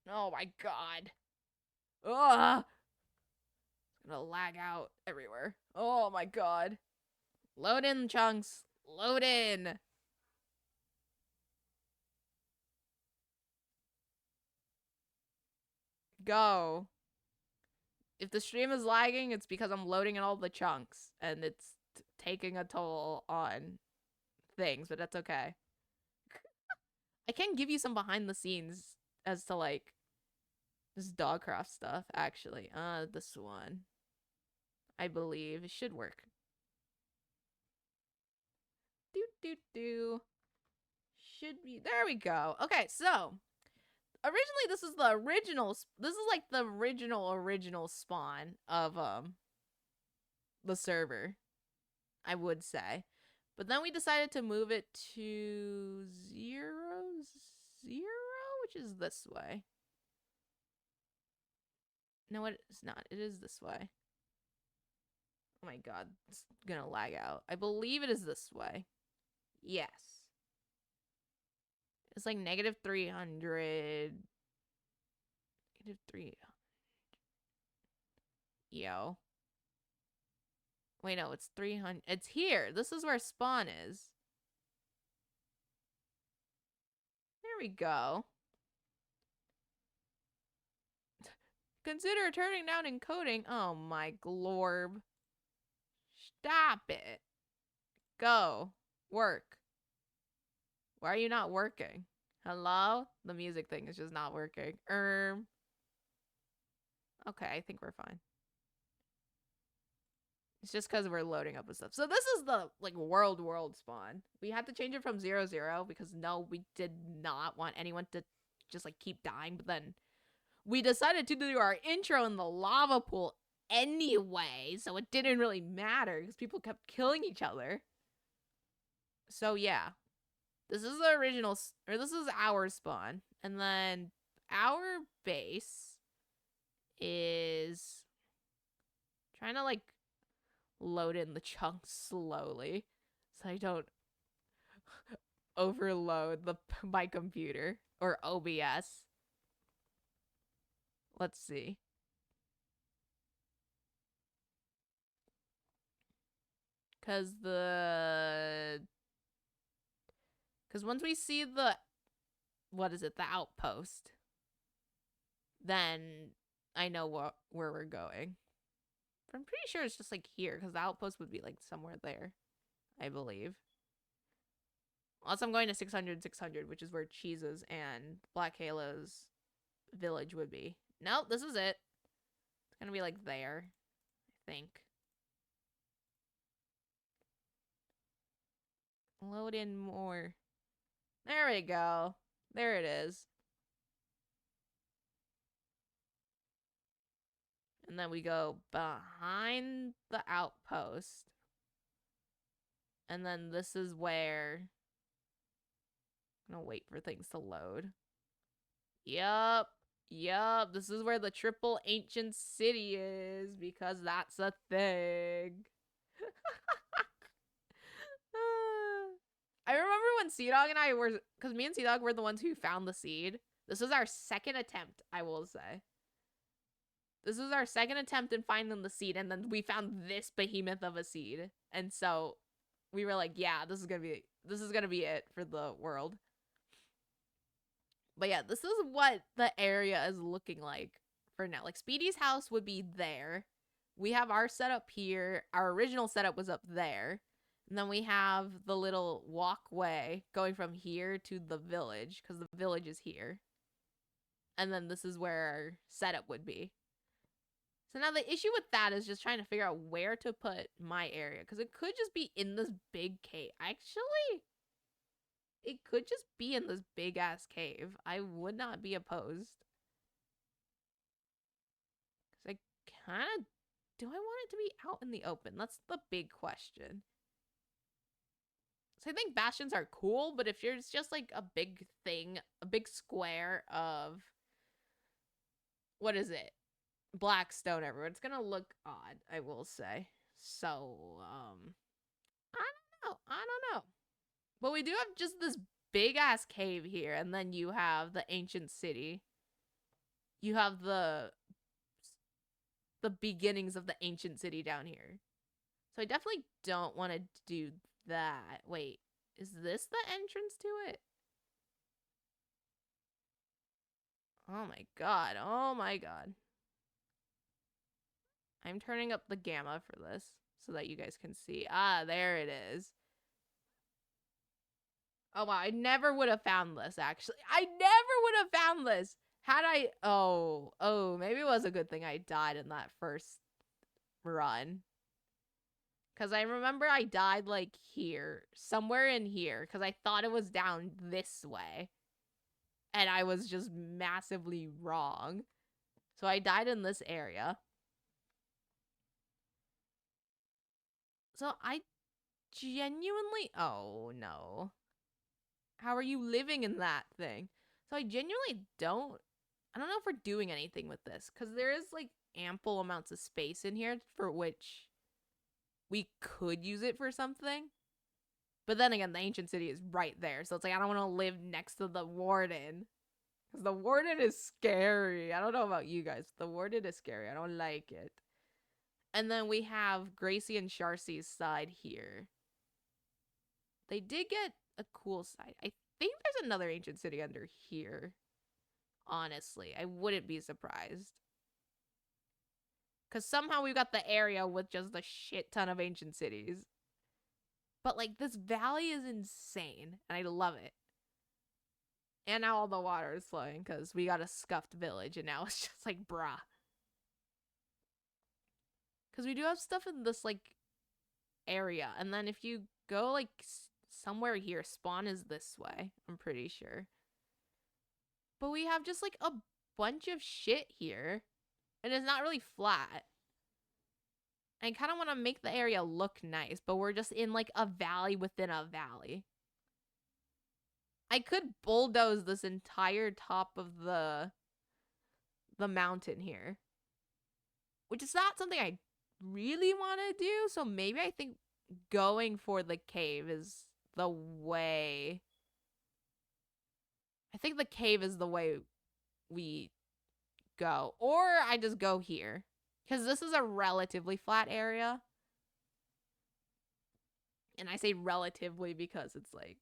Oh my god. Ugh. It's gonna lag out everywhere. Oh my god. Load in, chunks. Load in. Go. If the stream is lagging, it's because I'm loading in all the chunks, and it's taking a toll on things, but that's okay. I can give you some behind the scenes as to like this Dawgcraft stuff, actually. This one. I believe it should work. Do. Should be. There we go. Okay, so originally this is the original. This is like the original spawn of the server, I would say. But then we decided to move it to 0, which is this way. No, it is not. It is this way. Oh my god, it's gonna lag out. I believe it is this way. Yes. It's like negative 300. Negative 300. Yo. Wait, no, it's 300. It's here. This is where spawn is. There we go. Consider turning down encoding. Oh my glorb. Stop it. Go. Work. Why are you not working? Hello? The music thing is just not working. Okay, I think we're fine. It's just because we're loading up with stuff. So this is the like world spawn. We had to change it from 0 because no, we did not want anyone to just like keep dying. But then we decided to do our intro in the lava pool anyway, so it didn't really matter because people kept killing each other. So yeah, this is the original, or this is our spawn, and then our base is trying to like load in the chunks slowly so I don't overload my computer or OBS. Let's see. Because once we see the, what is it, the outpost, then I know where we're going. But I'm pretty sure it's just like here, because the outpost would be like somewhere there, I believe. Unless I'm going to 600, which is where Cheese's and Black Halo's village would be. Nope, this is it. It's gonna be like there, I think. Load in more. There we go. There it is. And then we go behind the outpost. And then this is where I'm gonna wait for things to load. Yup. Yup. This is where the triple ancient city is because that's a thing. I remember when Sea Dog and I were, because me and Sea Dog were the ones who found the seed. This was our second attempt, I will say. This was our second attempt in finding the seed, and then we found this behemoth of a seed. And so we were like, yeah, this is gonna be it for the world. But yeah, this is what the area is looking like for now. Like, Speedy's house would be there. We have our setup here. Our original setup was up there. And then we have the little walkway going from here to the village, because the village is here. And then this is where our setup would be. So now the issue with that is just trying to figure out where to put my area, because it could just be in this big cave. Actually, it could just be in this big ass cave. I would not be opposed. Because I kind of, do I want it to be out in the open? That's the big question. So I think bastions are cool, but if there's just like a big thing, a big square of, what is it? Black stone everywhere, it's gonna look odd, I will say. So, I don't know. But we do have just this big ass cave here, and then you have the ancient city. You have the beginnings of the ancient city down here. So I definitely don't want to do that. Wait, is this the entrance to it? Oh my god. Oh my god. I'm turning up the gamma for this so that you guys can see. Ah, there it is. Oh wow, I never would have found this, actually. I never would have found this had I... Oh, maybe it was a good thing I died in that first run. Because I remember I died, like, here. Somewhere in here. Because I thought it was down this way. And I was just massively wrong. So I died in this area. So I genuinely... Oh, no. How are you living in that thing? So I genuinely don't... I don't know if we're doing anything with this. Because there is, like, ample amounts of space in here for which we could use it for something. But then again, the ancient city is right there. So it's like, I don't want to live next to the warden. Because the warden is scary. I don't know about you guys. The warden is scary. I don't like it. And then we have Gracie and Sharcy's side here. They did get a cool side. I think there's another ancient city under here. Honestly, I wouldn't be surprised. Because somehow we've got the area with just a shit ton of ancient cities. But, like, this valley is insane. And I love it. And now all the water is flowing because we got a scuffed village. And now it's just like, bruh. Because we do have stuff in this, like, area. And then if you go, like, somewhere here, spawn is this way. I'm pretty sure. But we have just, like, a bunch of shit here. And it's not really flat. I kind of want to make the area look nice, but we're just in, like, a valley within a valley. I could bulldoze this entire top of the mountain here. Which is not something I really want to do, so maybe I think going for the cave is the way. I think the cave is the way we go. Or I just go here. Because this is a relatively flat area. And I say relatively because it's like,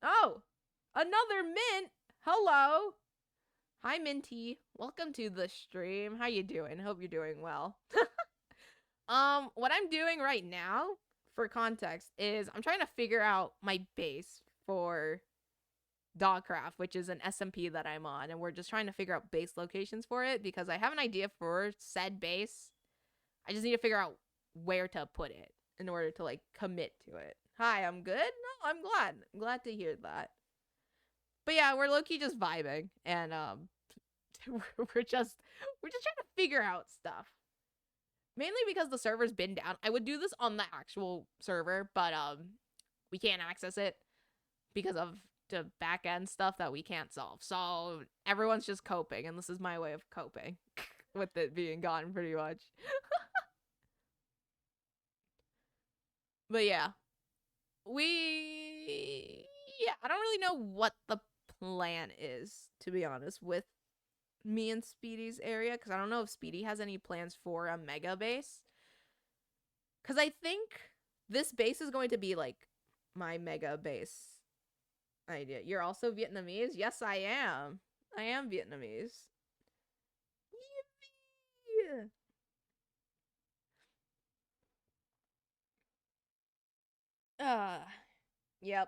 Oh, another Mint. Hello. Hi, Minty. Welcome to the stream. How you doing? Hope you're doing well. What I'm doing right now, for context, is I'm trying to figure out my base for Dawgcraft, which is an SMP that I'm on, and we're just trying to figure out base locations for it because I have an idea for said base. I just need to figure out where to put it in order to, like, commit to it. Hi, I'm good? No, I'm glad. I'm glad to hear that. But yeah, we're low-key just vibing, and we're just trying to figure out stuff. Mainly because the server's been down. I would do this on the actual server, but we can't access it because of the back end stuff that we can't solve. So everyone's just coping, and this is my way of coping with it being gone pretty much. But yeah, I don't really know what the plan is, to be honest, with me and Speedy's area, because I don't know if Speedy has any plans for a mega base. Because I think this base is going to be like my mega base idea. You're also Vietnamese? Yes, I am. I am Vietnamese. Yippee! Uh, yep.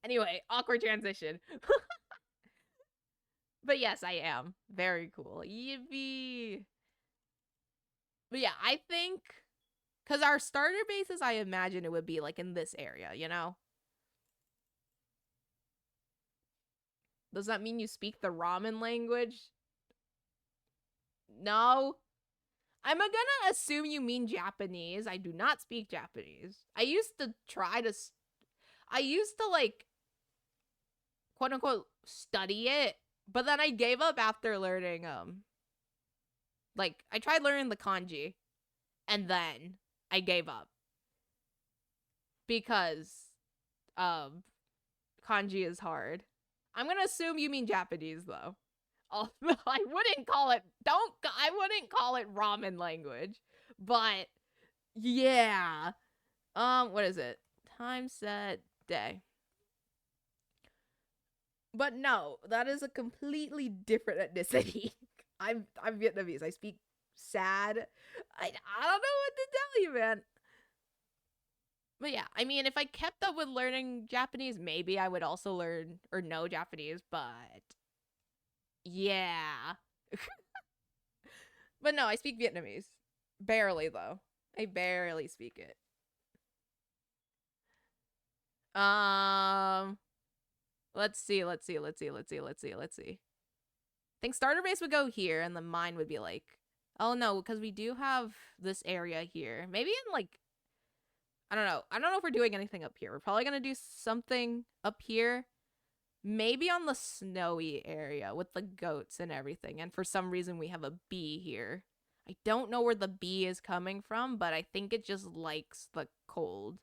Anyway, awkward transition. But yes, I am. Very cool. Yippee! But yeah, I think because our starter bases, I imagine it would be like in this area, you know? Does that mean you speak the ramen language? No. I'm gonna assume you mean Japanese. I do not speak Japanese. I used to like, quote unquote, study it, but then I gave up after learning, like, I tried learning the kanji, and then I gave up because, um, kanji is hard. I'm gonna assume you mean Japanese, though. Oh, I wouldn't call it, I wouldn't call it ramen language, but yeah. What is it? Time, set, day. But no, that is a completely different ethnicity. I'm Vietnamese. I speak sad. I don't know what to tell you, man. But yeah, I mean, if I kept up with learning Japanese, maybe I would also learn or know Japanese, but yeah. But no, I speak Vietnamese. Barely though. I barely speak it. Um, let's see. I think starter base would go here, and then mine would be like, oh no, because we do have this area here. Maybe in like, I don't know. I don't know if we're doing anything up here. We're probably gonna do something up here. Maybe on the snowy area with the goats and everything. And for some reason, we have a bee here. I don't know where the bee is coming from, but I think it just likes the cold.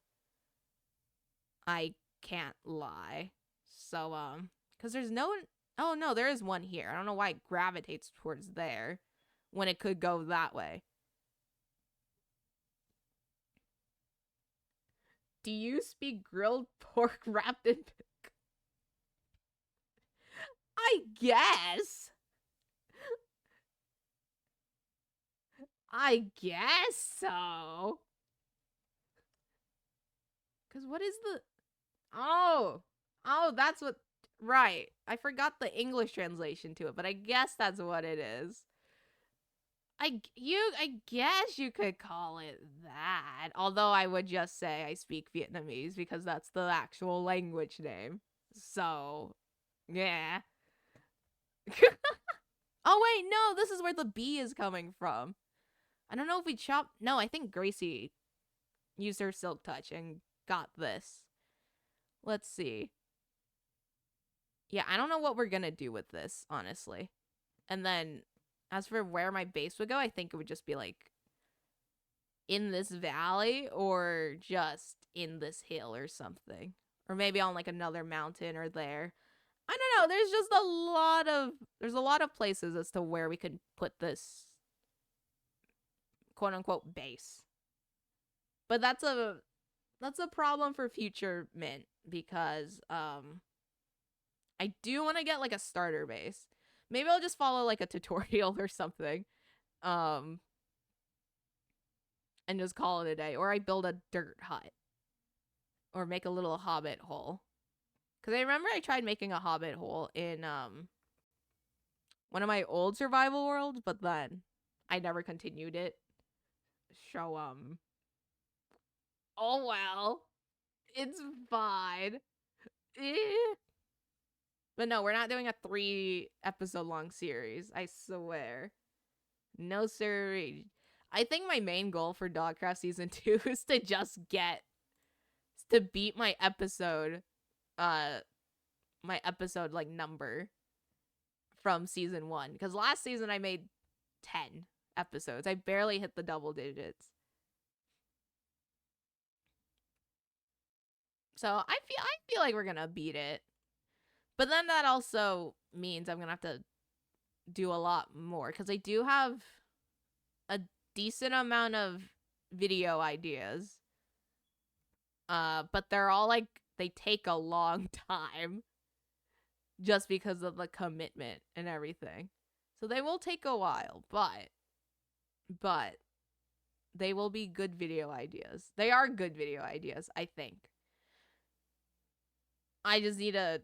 I can't lie. So, because there's no. Oh, no, there is one here. I don't know why it gravitates towards there when it could go that way. Do you speak grilled pork wrapped in. I guess. I guess so. Because what is the. Oh. Oh, that's what. Right. I forgot the English translation to it, but I guess that's what it is. I guess you could call it that. Although I would just say I speak Vietnamese because that's the actual language name. So, yeah. Oh wait, no, this is where the bee is coming from. I don't know if we chopped. No, I think Gracie used her silk touch and got this. Let's see. Yeah, I don't know what we're gonna do with this, honestly. And then, as for where my base would go, I think it would just be like in this valley or just in this hill or something. Or maybe on like another mountain or there. I don't know. There's just there's a lot of places as to where we could put this quote unquote base. But that's a problem for future Mint because I do want to get like a starter base. Maybe I'll just follow like a tutorial or something. Um and just call it a day. Or I build a dirt hut. Or make a little hobbit hole. Cause I remember I tried making a hobbit hole in one of my old survival worlds, but then I never continued it. So oh well. It's fine. Eh. But no, we're not doing a 3 episode long series. I swear. No, sir. I think my main goal for Dawgcraft season 2 is to just beat uh my episode like number from season 1, because last season I made 10 episodes. I barely hit the double digits. So I feel like we're going to beat it. But then that also means I'm going to have to do a lot more, cuz I do have a decent amount of video ideas. But they're all like, they take a long time just because of the commitment and everything. So they will take a while, but they will be good video ideas. They are good video ideas, I think. I just need to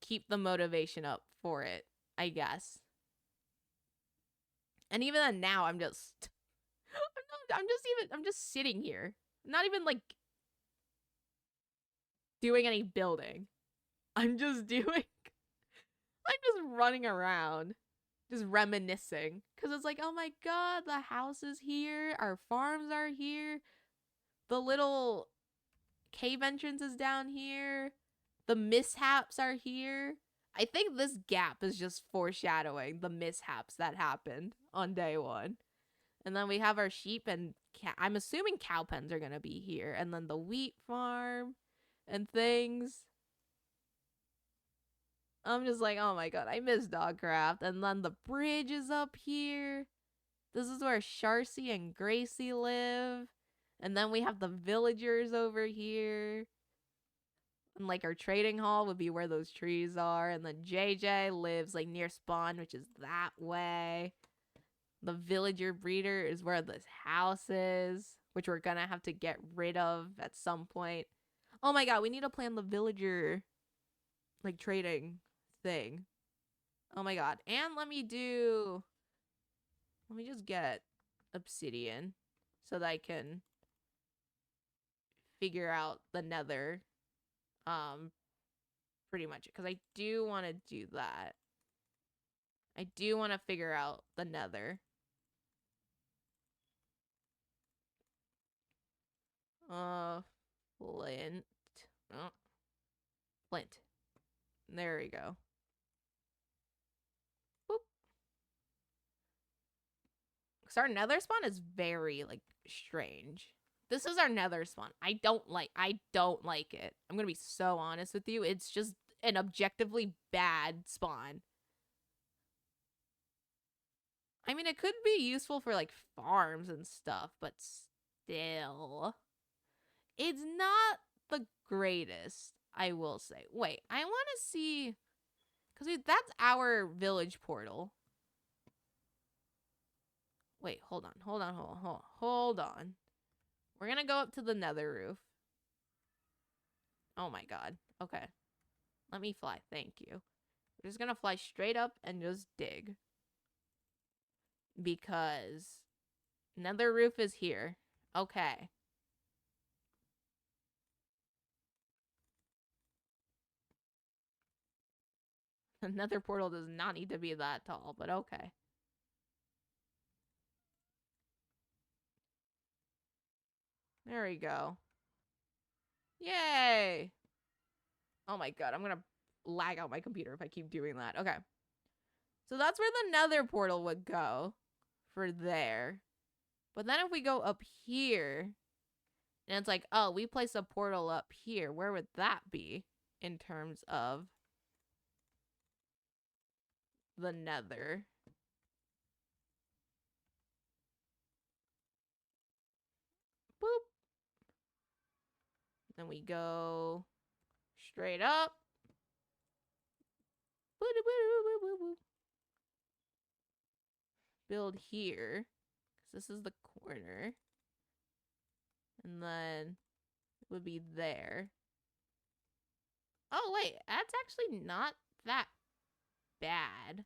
keep the motivation up for it, I guess. And even then now I'm just I'm just sitting here. I'm not even like doing any building. I'm just running around, just reminiscing, cuz it's like, "Oh my god, the house is here, our farms are here. The little cave entrance is down here. The mishaps are here." I think this gap is just foreshadowing the mishaps that happened on day 1. And then we have our sheep and I'm assuming cow pens are going to be here. And then the wheat farm and things. I'm just like, oh my god, I miss Dawgcraft. And then the bridge is up here. This is where Sharcy and Gracie live. And then we have the villagers over here. And like our trading hall would be where those trees are. And then JJ lives like near spawn, which is that way. The villager breeder is where this house is, which we're gonna have to get rid of at some point. Oh my god, we need to plan the villager like trading thing. Oh my god. And let me just get obsidian so that I can figure out the nether. Pretty much, because I do want to do that. I do want to figure out the nether. Flint. Oh. Flint. There we go. Boop. Because our nether spawn is very, like, strange. This is our nether spawn. I don't like it. I'm gonna be so honest with you. It's just an objectively bad spawn. I mean, it could be useful for, like, farms and stuff, but still. It's not the greatest, I will say. Wait, I want to see... Because that's our village portal. Wait, hold on. We're going to go up to the nether roof. Oh my god. Okay. Let me fly. Thank you. We're just going to fly straight up and just dig. Because nether roof is here. Okay. The nether portal does not need to be that tall, but okay. There we go. Yay! Oh my god, I'm gonna lag out my computer if I keep doing that. Okay. So that's where the nether portal would go. For there. But then if we go up here, and it's like, oh, we place a portal up here. Where would that be in terms of the nether? Boop. Then we go straight up. Build here. Because this is the corner. And then it would be there. Oh, wait. That's actually not that bad.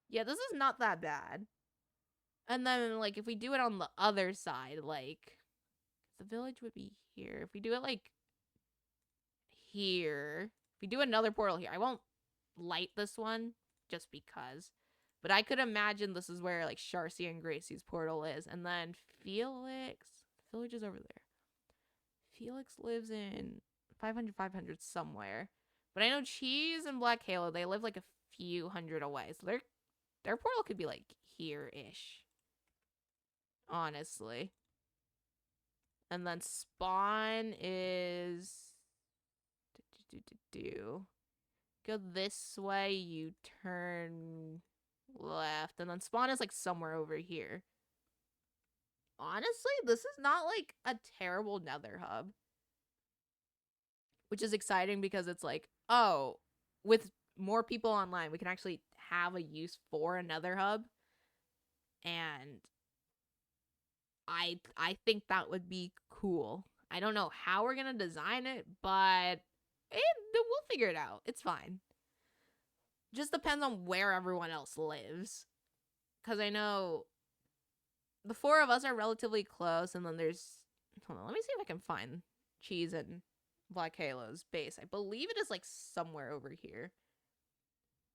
Yeah, this is not that bad. And then, like, if we do it on the other side, like, the village would be here. If we do it, like, here. If we do another portal here. I won't light this one just because. But I could imagine this is where like Sharcy and Gracie's portal is. And then Felix. Felix is over there. Felix lives in 500 somewhere. But I know Cheese and Black Halo, they live like a few hundred away. So their portal could be like here-ish. Honestly. And then Spawn is go this way, you turn left, and then Spawn is like somewhere over here. Honestly, this is not like a terrible nether hub. Which is exciting because it's like, oh, with more people online, we can actually have a use for a nether hub. And I think that would be cool. I don't know how we're gonna design it, but we'll figure it out. It's fine. Just depends on where everyone else lives. Because I know the four of us are relatively close, and then there's... Hold on, let me see if I can find Cheese and Black Halo's base. I believe it is like somewhere over here.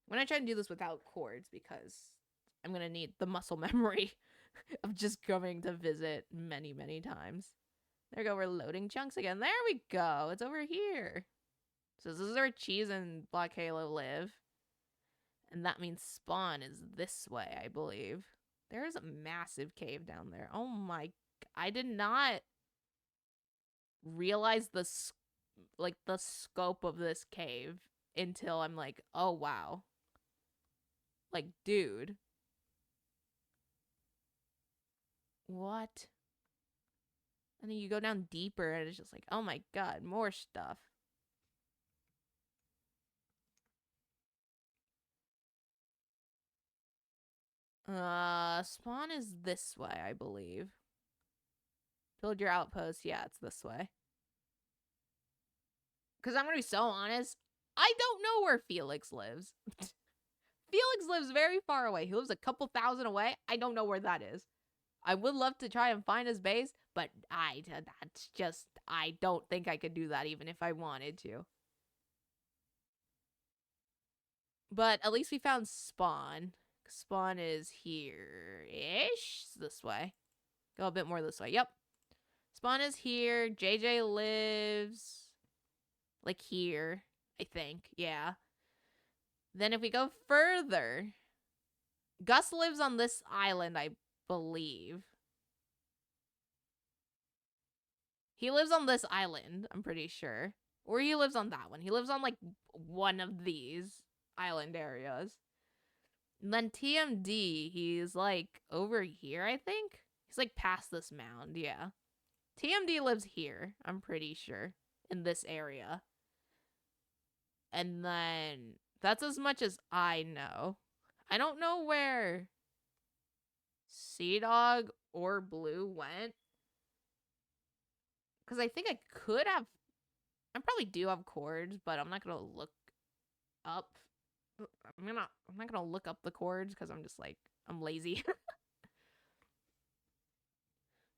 I'm gonna try to do this without cords because I'm gonna need the muscle memory of just coming to visit many, many times. There we go, we're loading chunks again. There we go, it's over here. So this is where Cheese and Black Halo live. And that means Spawn is this way, I believe. There is a massive cave down there. Oh my... I did not realize the scope of this cave until I'm like, oh wow. Like, dude. What? And then you go down deeper and it's just like, oh my god, more stuff. Spawn is this way, I believe. Build your outpost. Yeah, it's this way. Because I'm going to be so honest, I don't know where Felix lives. Felix lives very far away. He lives a couple thousand away. I don't know where that is. I would love to try and find his base, but I don't think I could do that even if I wanted to. But at least we found Spawn. Spawn is here-ish. This way. Go a bit more this way. Yep. Spawn is here. JJ lives like here, I think. Yeah. Then if we go further, Gus lives on this island, I believe. He lives on this island, I'm pretty sure. Or he lives on that one. He lives on like one of these island areas. And then TMD, he's like over here, I think. He's like past this mound, yeah. TMD lives here, I'm pretty sure, in this area. And then that's as much as I know. I don't know where Sea Dog or Blue went. Because I think I could have... I probably do have cords, but I'm not going to look up. I'm not going to look up the cords because I'm just like... I'm lazy.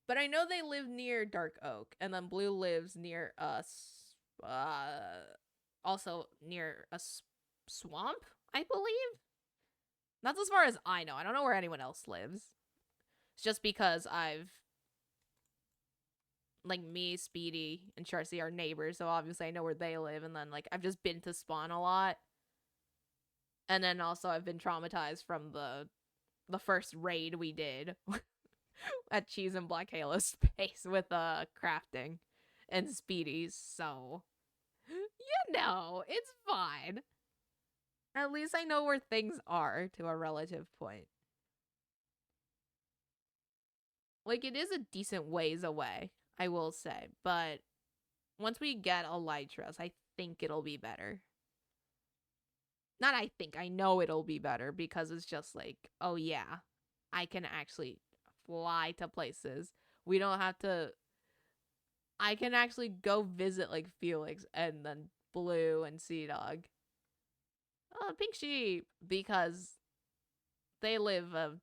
But I know they live near Dark Oak. And then Blue lives near us. Also near a swamp, I believe? That's as far as I know. I don't know where anyone else lives. It's just because I've... Like, me, Speedy, and Sharcy are neighbors, so obviously I know where they live. And then, like, I've just been to Spawn a lot. And then also I've been traumatized from the first raid we did at Cheese and Black Halo's space with crafting and Speedy's, so... You know, it's fine. At least I know where things are to a relative point. Like, it is a decent ways away, I will say. But once we get Elytras, I think it'll be better. Not I think, I know it'll be better because it's just like, oh yeah, I can actually fly to places. We don't have to... I can actually go visit, like, Felix and then Blue and Sea Dog. Oh, Pink Sheep, because they live a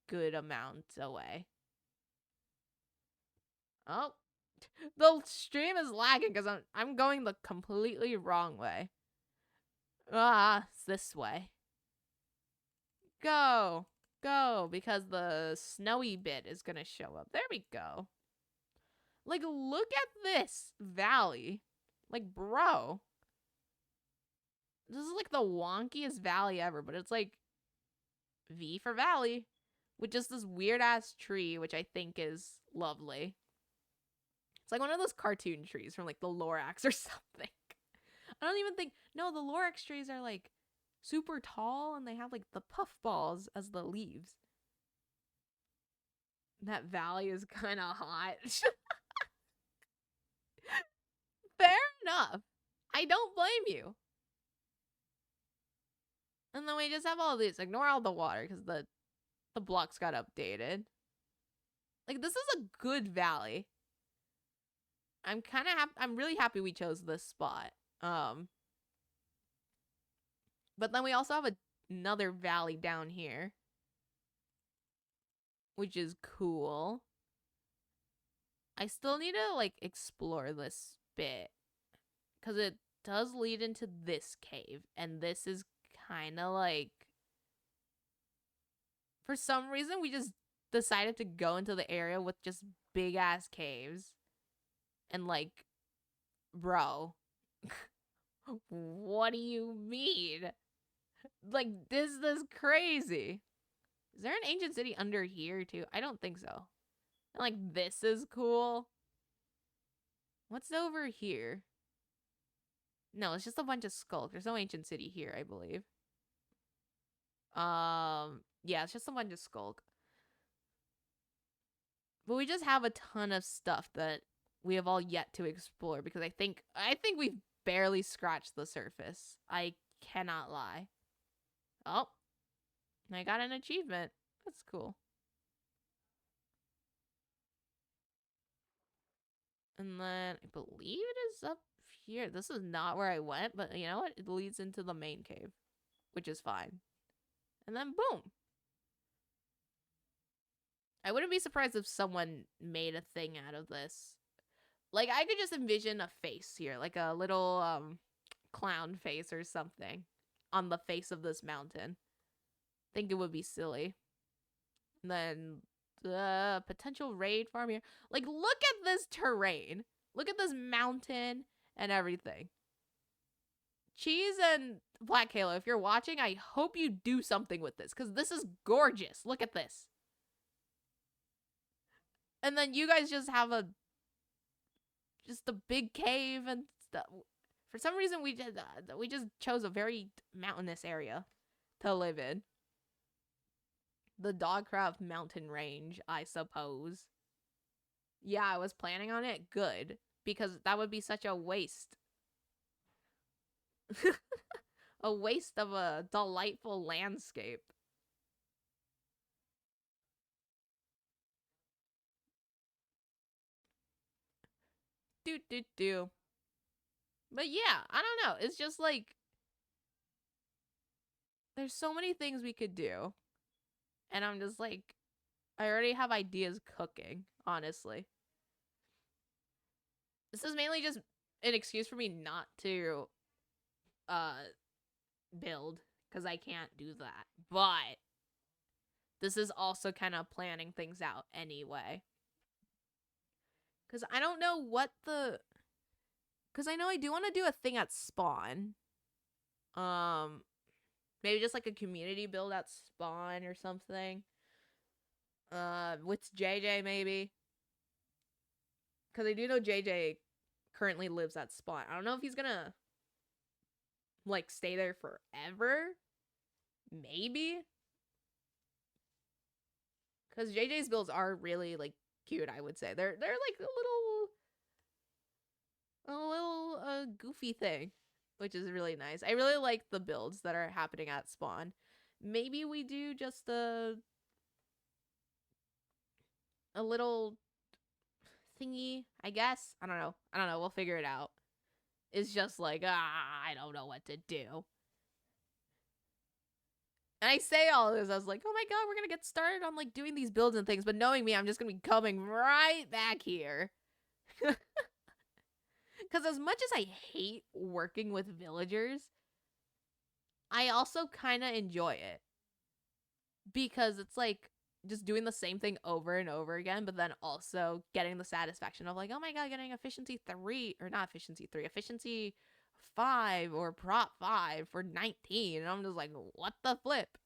good amount away. Oh, the stream is lagging because I'm going the completely wrong way. Ah, it's this way. Go. Go, because the snowy bit is gonna show up. There we go. Like, look at this valley. Like, bro. This is like the wonkiest valley ever, but it's like V for valley. With just this weird ass tree, which I think is lovely. It's like one of those cartoon trees from like the Lorax or something. I don't even think. No, the Lorax trees are like super tall and they have like the puffballs as the leaves. That valley is kind of hot. Fair enough. I don't blame you. And then we just have all these. Ignore all the water because the blocks got updated. Like, this is a good valley. I'm kind of I'm really happy we chose this spot. But then we also have another valley down here, which is cool. I still need to like explore this bit because it does lead into this cave, and this is kind of like, for some reason we just decided to go into the area with just big ass caves. And like, bro, what do you mean? Like, this is crazy. Is there an ancient city under here too? I don't think so. And like, this is cool. What's over here? No, it's just a bunch of skulk. There's no ancient city here, I believe. Yeah, it's just a bunch of skulk. But we just have a ton of stuff that we have all yet to explore because I think we've barely scratched the surface. I cannot lie. Oh, I got an achievement. That's cool. And then I believe it is up here. This is not where I went, but you know what? It leads into the main cave, which is fine. And then boom. I wouldn't be surprised if someone made a thing out of this. Like, I could just envision a face here, like a little clown face or something on the face of this mountain. I think it would be silly. And then the potential raid farm here. Like, look at this terrain. Look at this mountain and everything. Cheese and Black Halo, if you're watching, I hope you do something with this because this is gorgeous. Look at this. And then you guys just have a big cave and stuff. For some reason, we just chose a very mountainous area to live in. The Dawgcraft mountain range, I suppose. Yeah, I was planning on it. Good. Because that would be such a waste. A waste of a delightful landscape. Do. But yeah, I don't know. It's just like, there's so many things we could do. And I'm just like, I already have ideas cooking, honestly. This is mainly just an excuse for me not to build, because I can't do that. But this is also kind of planning things out anyway. Because I don't know what the... Because I know I do want to do a thing at spawn. Maybe just like a community build at spawn or something. With JJ maybe. Because I do know JJ currently lives at spawn. I don't know if he's gonna like stay there forever. Maybe. Because JJ's builds are really like cute, I would say. They're like a little goofy thing, which is really nice. I really like the builds that are happening at spawn. Maybe we do just a little thingy, I guess. I don't know. We'll figure it out. It's just like, I don't know what to do. And I say all this, I was like, oh my god, we're gonna get started on like doing these builds and things, but knowing me, I'm just gonna be coming right back here. Because as much as I hate working with villagers, I also kind of enjoy it. because it's like just doing the same thing over and over again, but then also getting the satisfaction of like, oh my god, getting efficiency 3 or not efficiency 3, efficiency 5 or prop 5 for 19. And I'm just like, what the flip?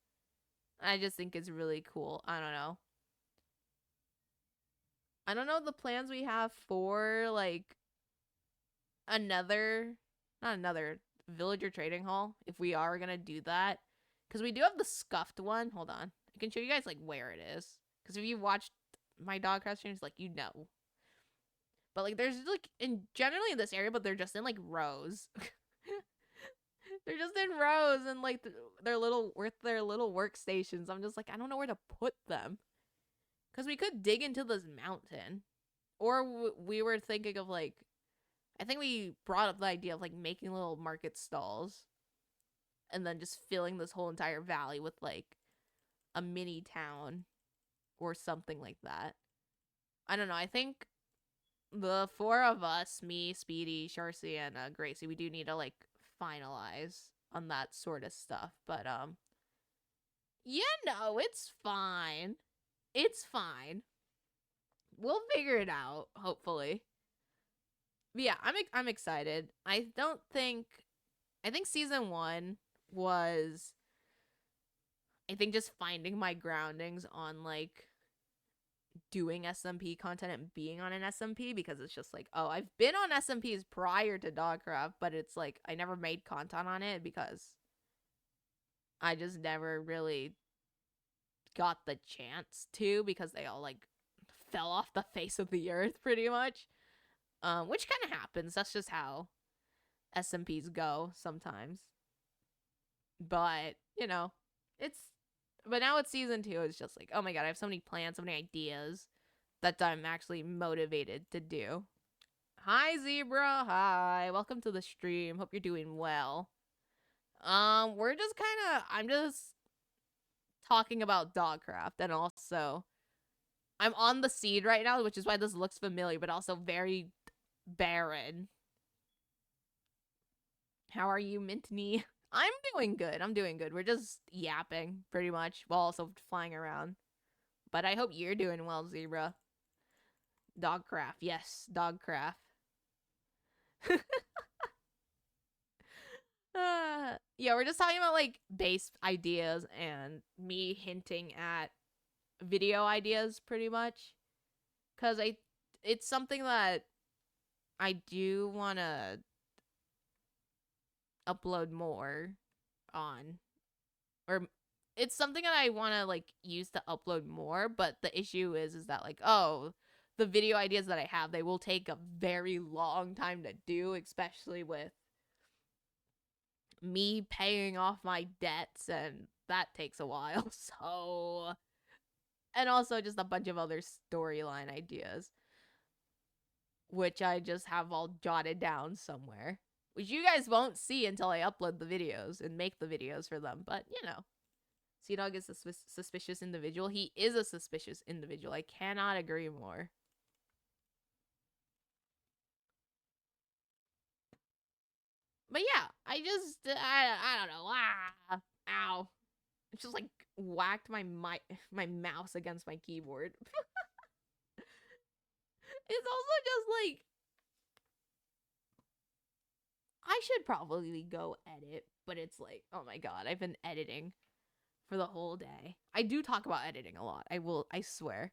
I just think it's really cool. I don't know. I don't know the plans we have for like another, not another villager trading hall if we are gonna do that, because we do have the scuffed one. Hold on, I can show you guys like where it is, because if you watched my Dawgcraft streams, like, you know. But like there's like in generally in this area, but they're just in like rows. They're just in rows and like their little workstations. I'm just like, I don't know where to put them, because we could dig into this mountain, or we were thinking of like, I think we brought up the idea of like making little market stalls and then just filling this whole entire valley with like a mini town or something like that. I don't know. I think the four of us, me, Speedy, Sharcy, and Gracie, we do need to like finalize on that sort of stuff. But yeah, no, it's fine. It's fine. We'll figure it out, hopefully. But yeah, I'm excited. I think season 1 was, I think, just finding my groundings on like doing SMP content and being on an SMP, because it's just like, oh, I've been on SMPs prior to Dawgcraft, but it's like I never made content on it because I just never really got the chance to, because they all like fell off the face of the earth pretty much. Which kind of happens. That's just how SMPs go sometimes. But, you know, it's, but now it's season 2. It's just like, oh my god, I have so many plans, so many ideas that I'm actually motivated to do. Hi, Zebra. Hi. Welcome to the stream. Hope you're doing well. We're just kind of, I'm just talking about Dawgcraft, and also I'm on the seed right now, which is why this looks familiar, but also very barren. How are you, Mint-A-Thon? I'm doing good. I'm doing good. We're just yapping pretty much while also flying around. But I hope you're doing well, Zebra. Dawgcraft. Yes, Dawgcraft. Yeah, we're just talking about like base ideas and me hinting at video ideas pretty much. Cause it's something that I do wanna upload more on, or it's something that I want to like use to upload more, but the issue is that like, oh, the video ideas that I have, they will take a very long time to do, especially with me paying off my debts, and that takes a while. So, and also just a bunch of other storyline ideas, which I just have all jotted down somewhere, which you guys won't see until I upload the videos and make the videos for them. But, you know, Sea-Dog is a suspicious individual. He is a suspicious individual. I cannot agree more. But yeah, I don't know. Ow. It just like whacked my mouse against my keyboard. It's also just like, I should probably go edit, but it's like, oh my god, I've been editing for the whole day. I do talk about editing a lot. I swear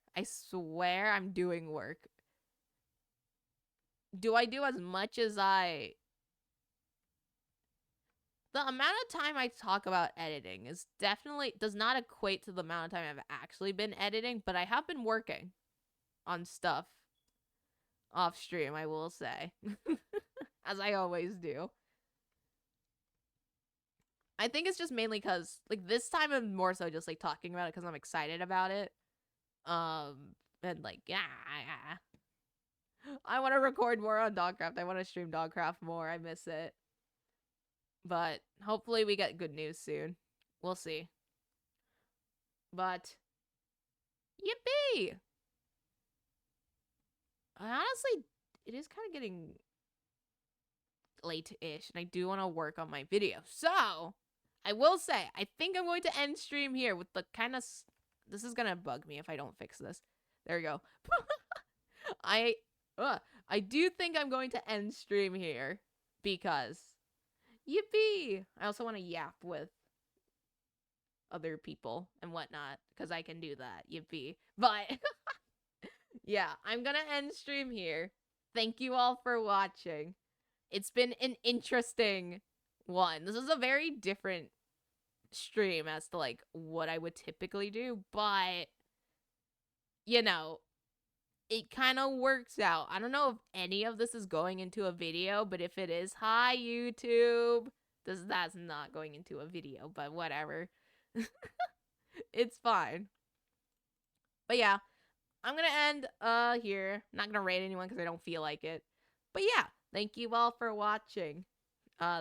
I'm doing work. Do I do as much as the amount of time I talk about editing is definitely does not equate to the amount of time I've actually been editing, but I have been working on stuff off stream, I will say. As I always do. I think it's just mainly because, like, this time I'm more so just, like, talking about it because I'm excited about it. And, like, yeah. I want to record more on Dawgcraft. I want to stream Dawgcraft more. I miss it. But hopefully we get good news soon. We'll see. But, yippee! Honestly, it is kind of getting late-ish, and I do want to work on my video. So, I will say, I think I'm going to end stream here with the kind of... This is going to bug me if I don't fix this. There we go. I I do think I'm going to end stream here because yippee! I also want to yap with other people and whatnot because I can do that. Yippee! But yeah, I'm gonna end stream here. Thank you all for watching. It's been an interesting one. This is a very different stream as to like what I would typically do, but you know, it kind of works out. I don't know if any of this is going into a video, but if it is, hi YouTube. That's not going into a video, but whatever. It's fine. But yeah, I'm gonna end here. Not gonna rate anyone because I don't feel like it. But yeah, thank you all for watching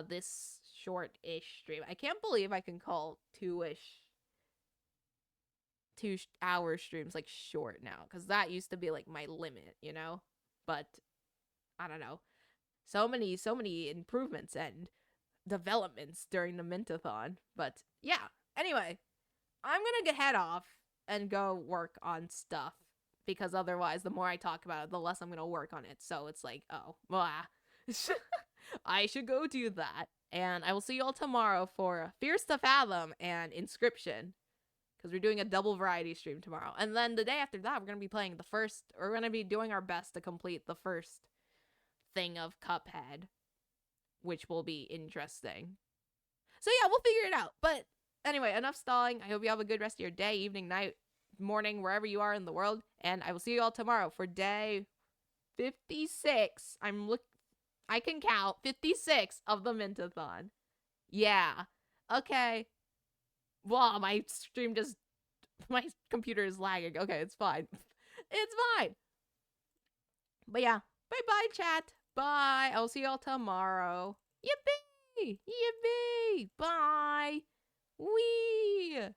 this short-ish stream. I can't believe I can call 2-hour streams like short now, because that used to be like my limit, you know? But I don't know. So many improvements and developments during the Mint-A-Thon. But yeah, anyway, I'm gonna head off and go work on stuff, because otherwise the more I talk about it, the less I'm gonna work on it. So it's like, oh, blah. I should go do that. And I will see you all tomorrow for Fears to Fathom and Inscription, because we're doing a double variety stream tomorrow. And then the day after that, we're going to be playing we're going to be doing our best to complete the first thing of Cuphead, which will be interesting. So yeah, we'll figure it out. But anyway, enough stalling. I hope you have a good rest of your day, evening, night, morning, wherever you are in the world. And I will see you all tomorrow for day 56. I can count 56 of the Mint-A-Thon. Yeah. Okay. Wow, my computer is lagging. Okay, it's fine. It's fine. But yeah, bye-bye, chat. Bye. I'll see y'all tomorrow. Yippee! Yippee! Bye! Wee!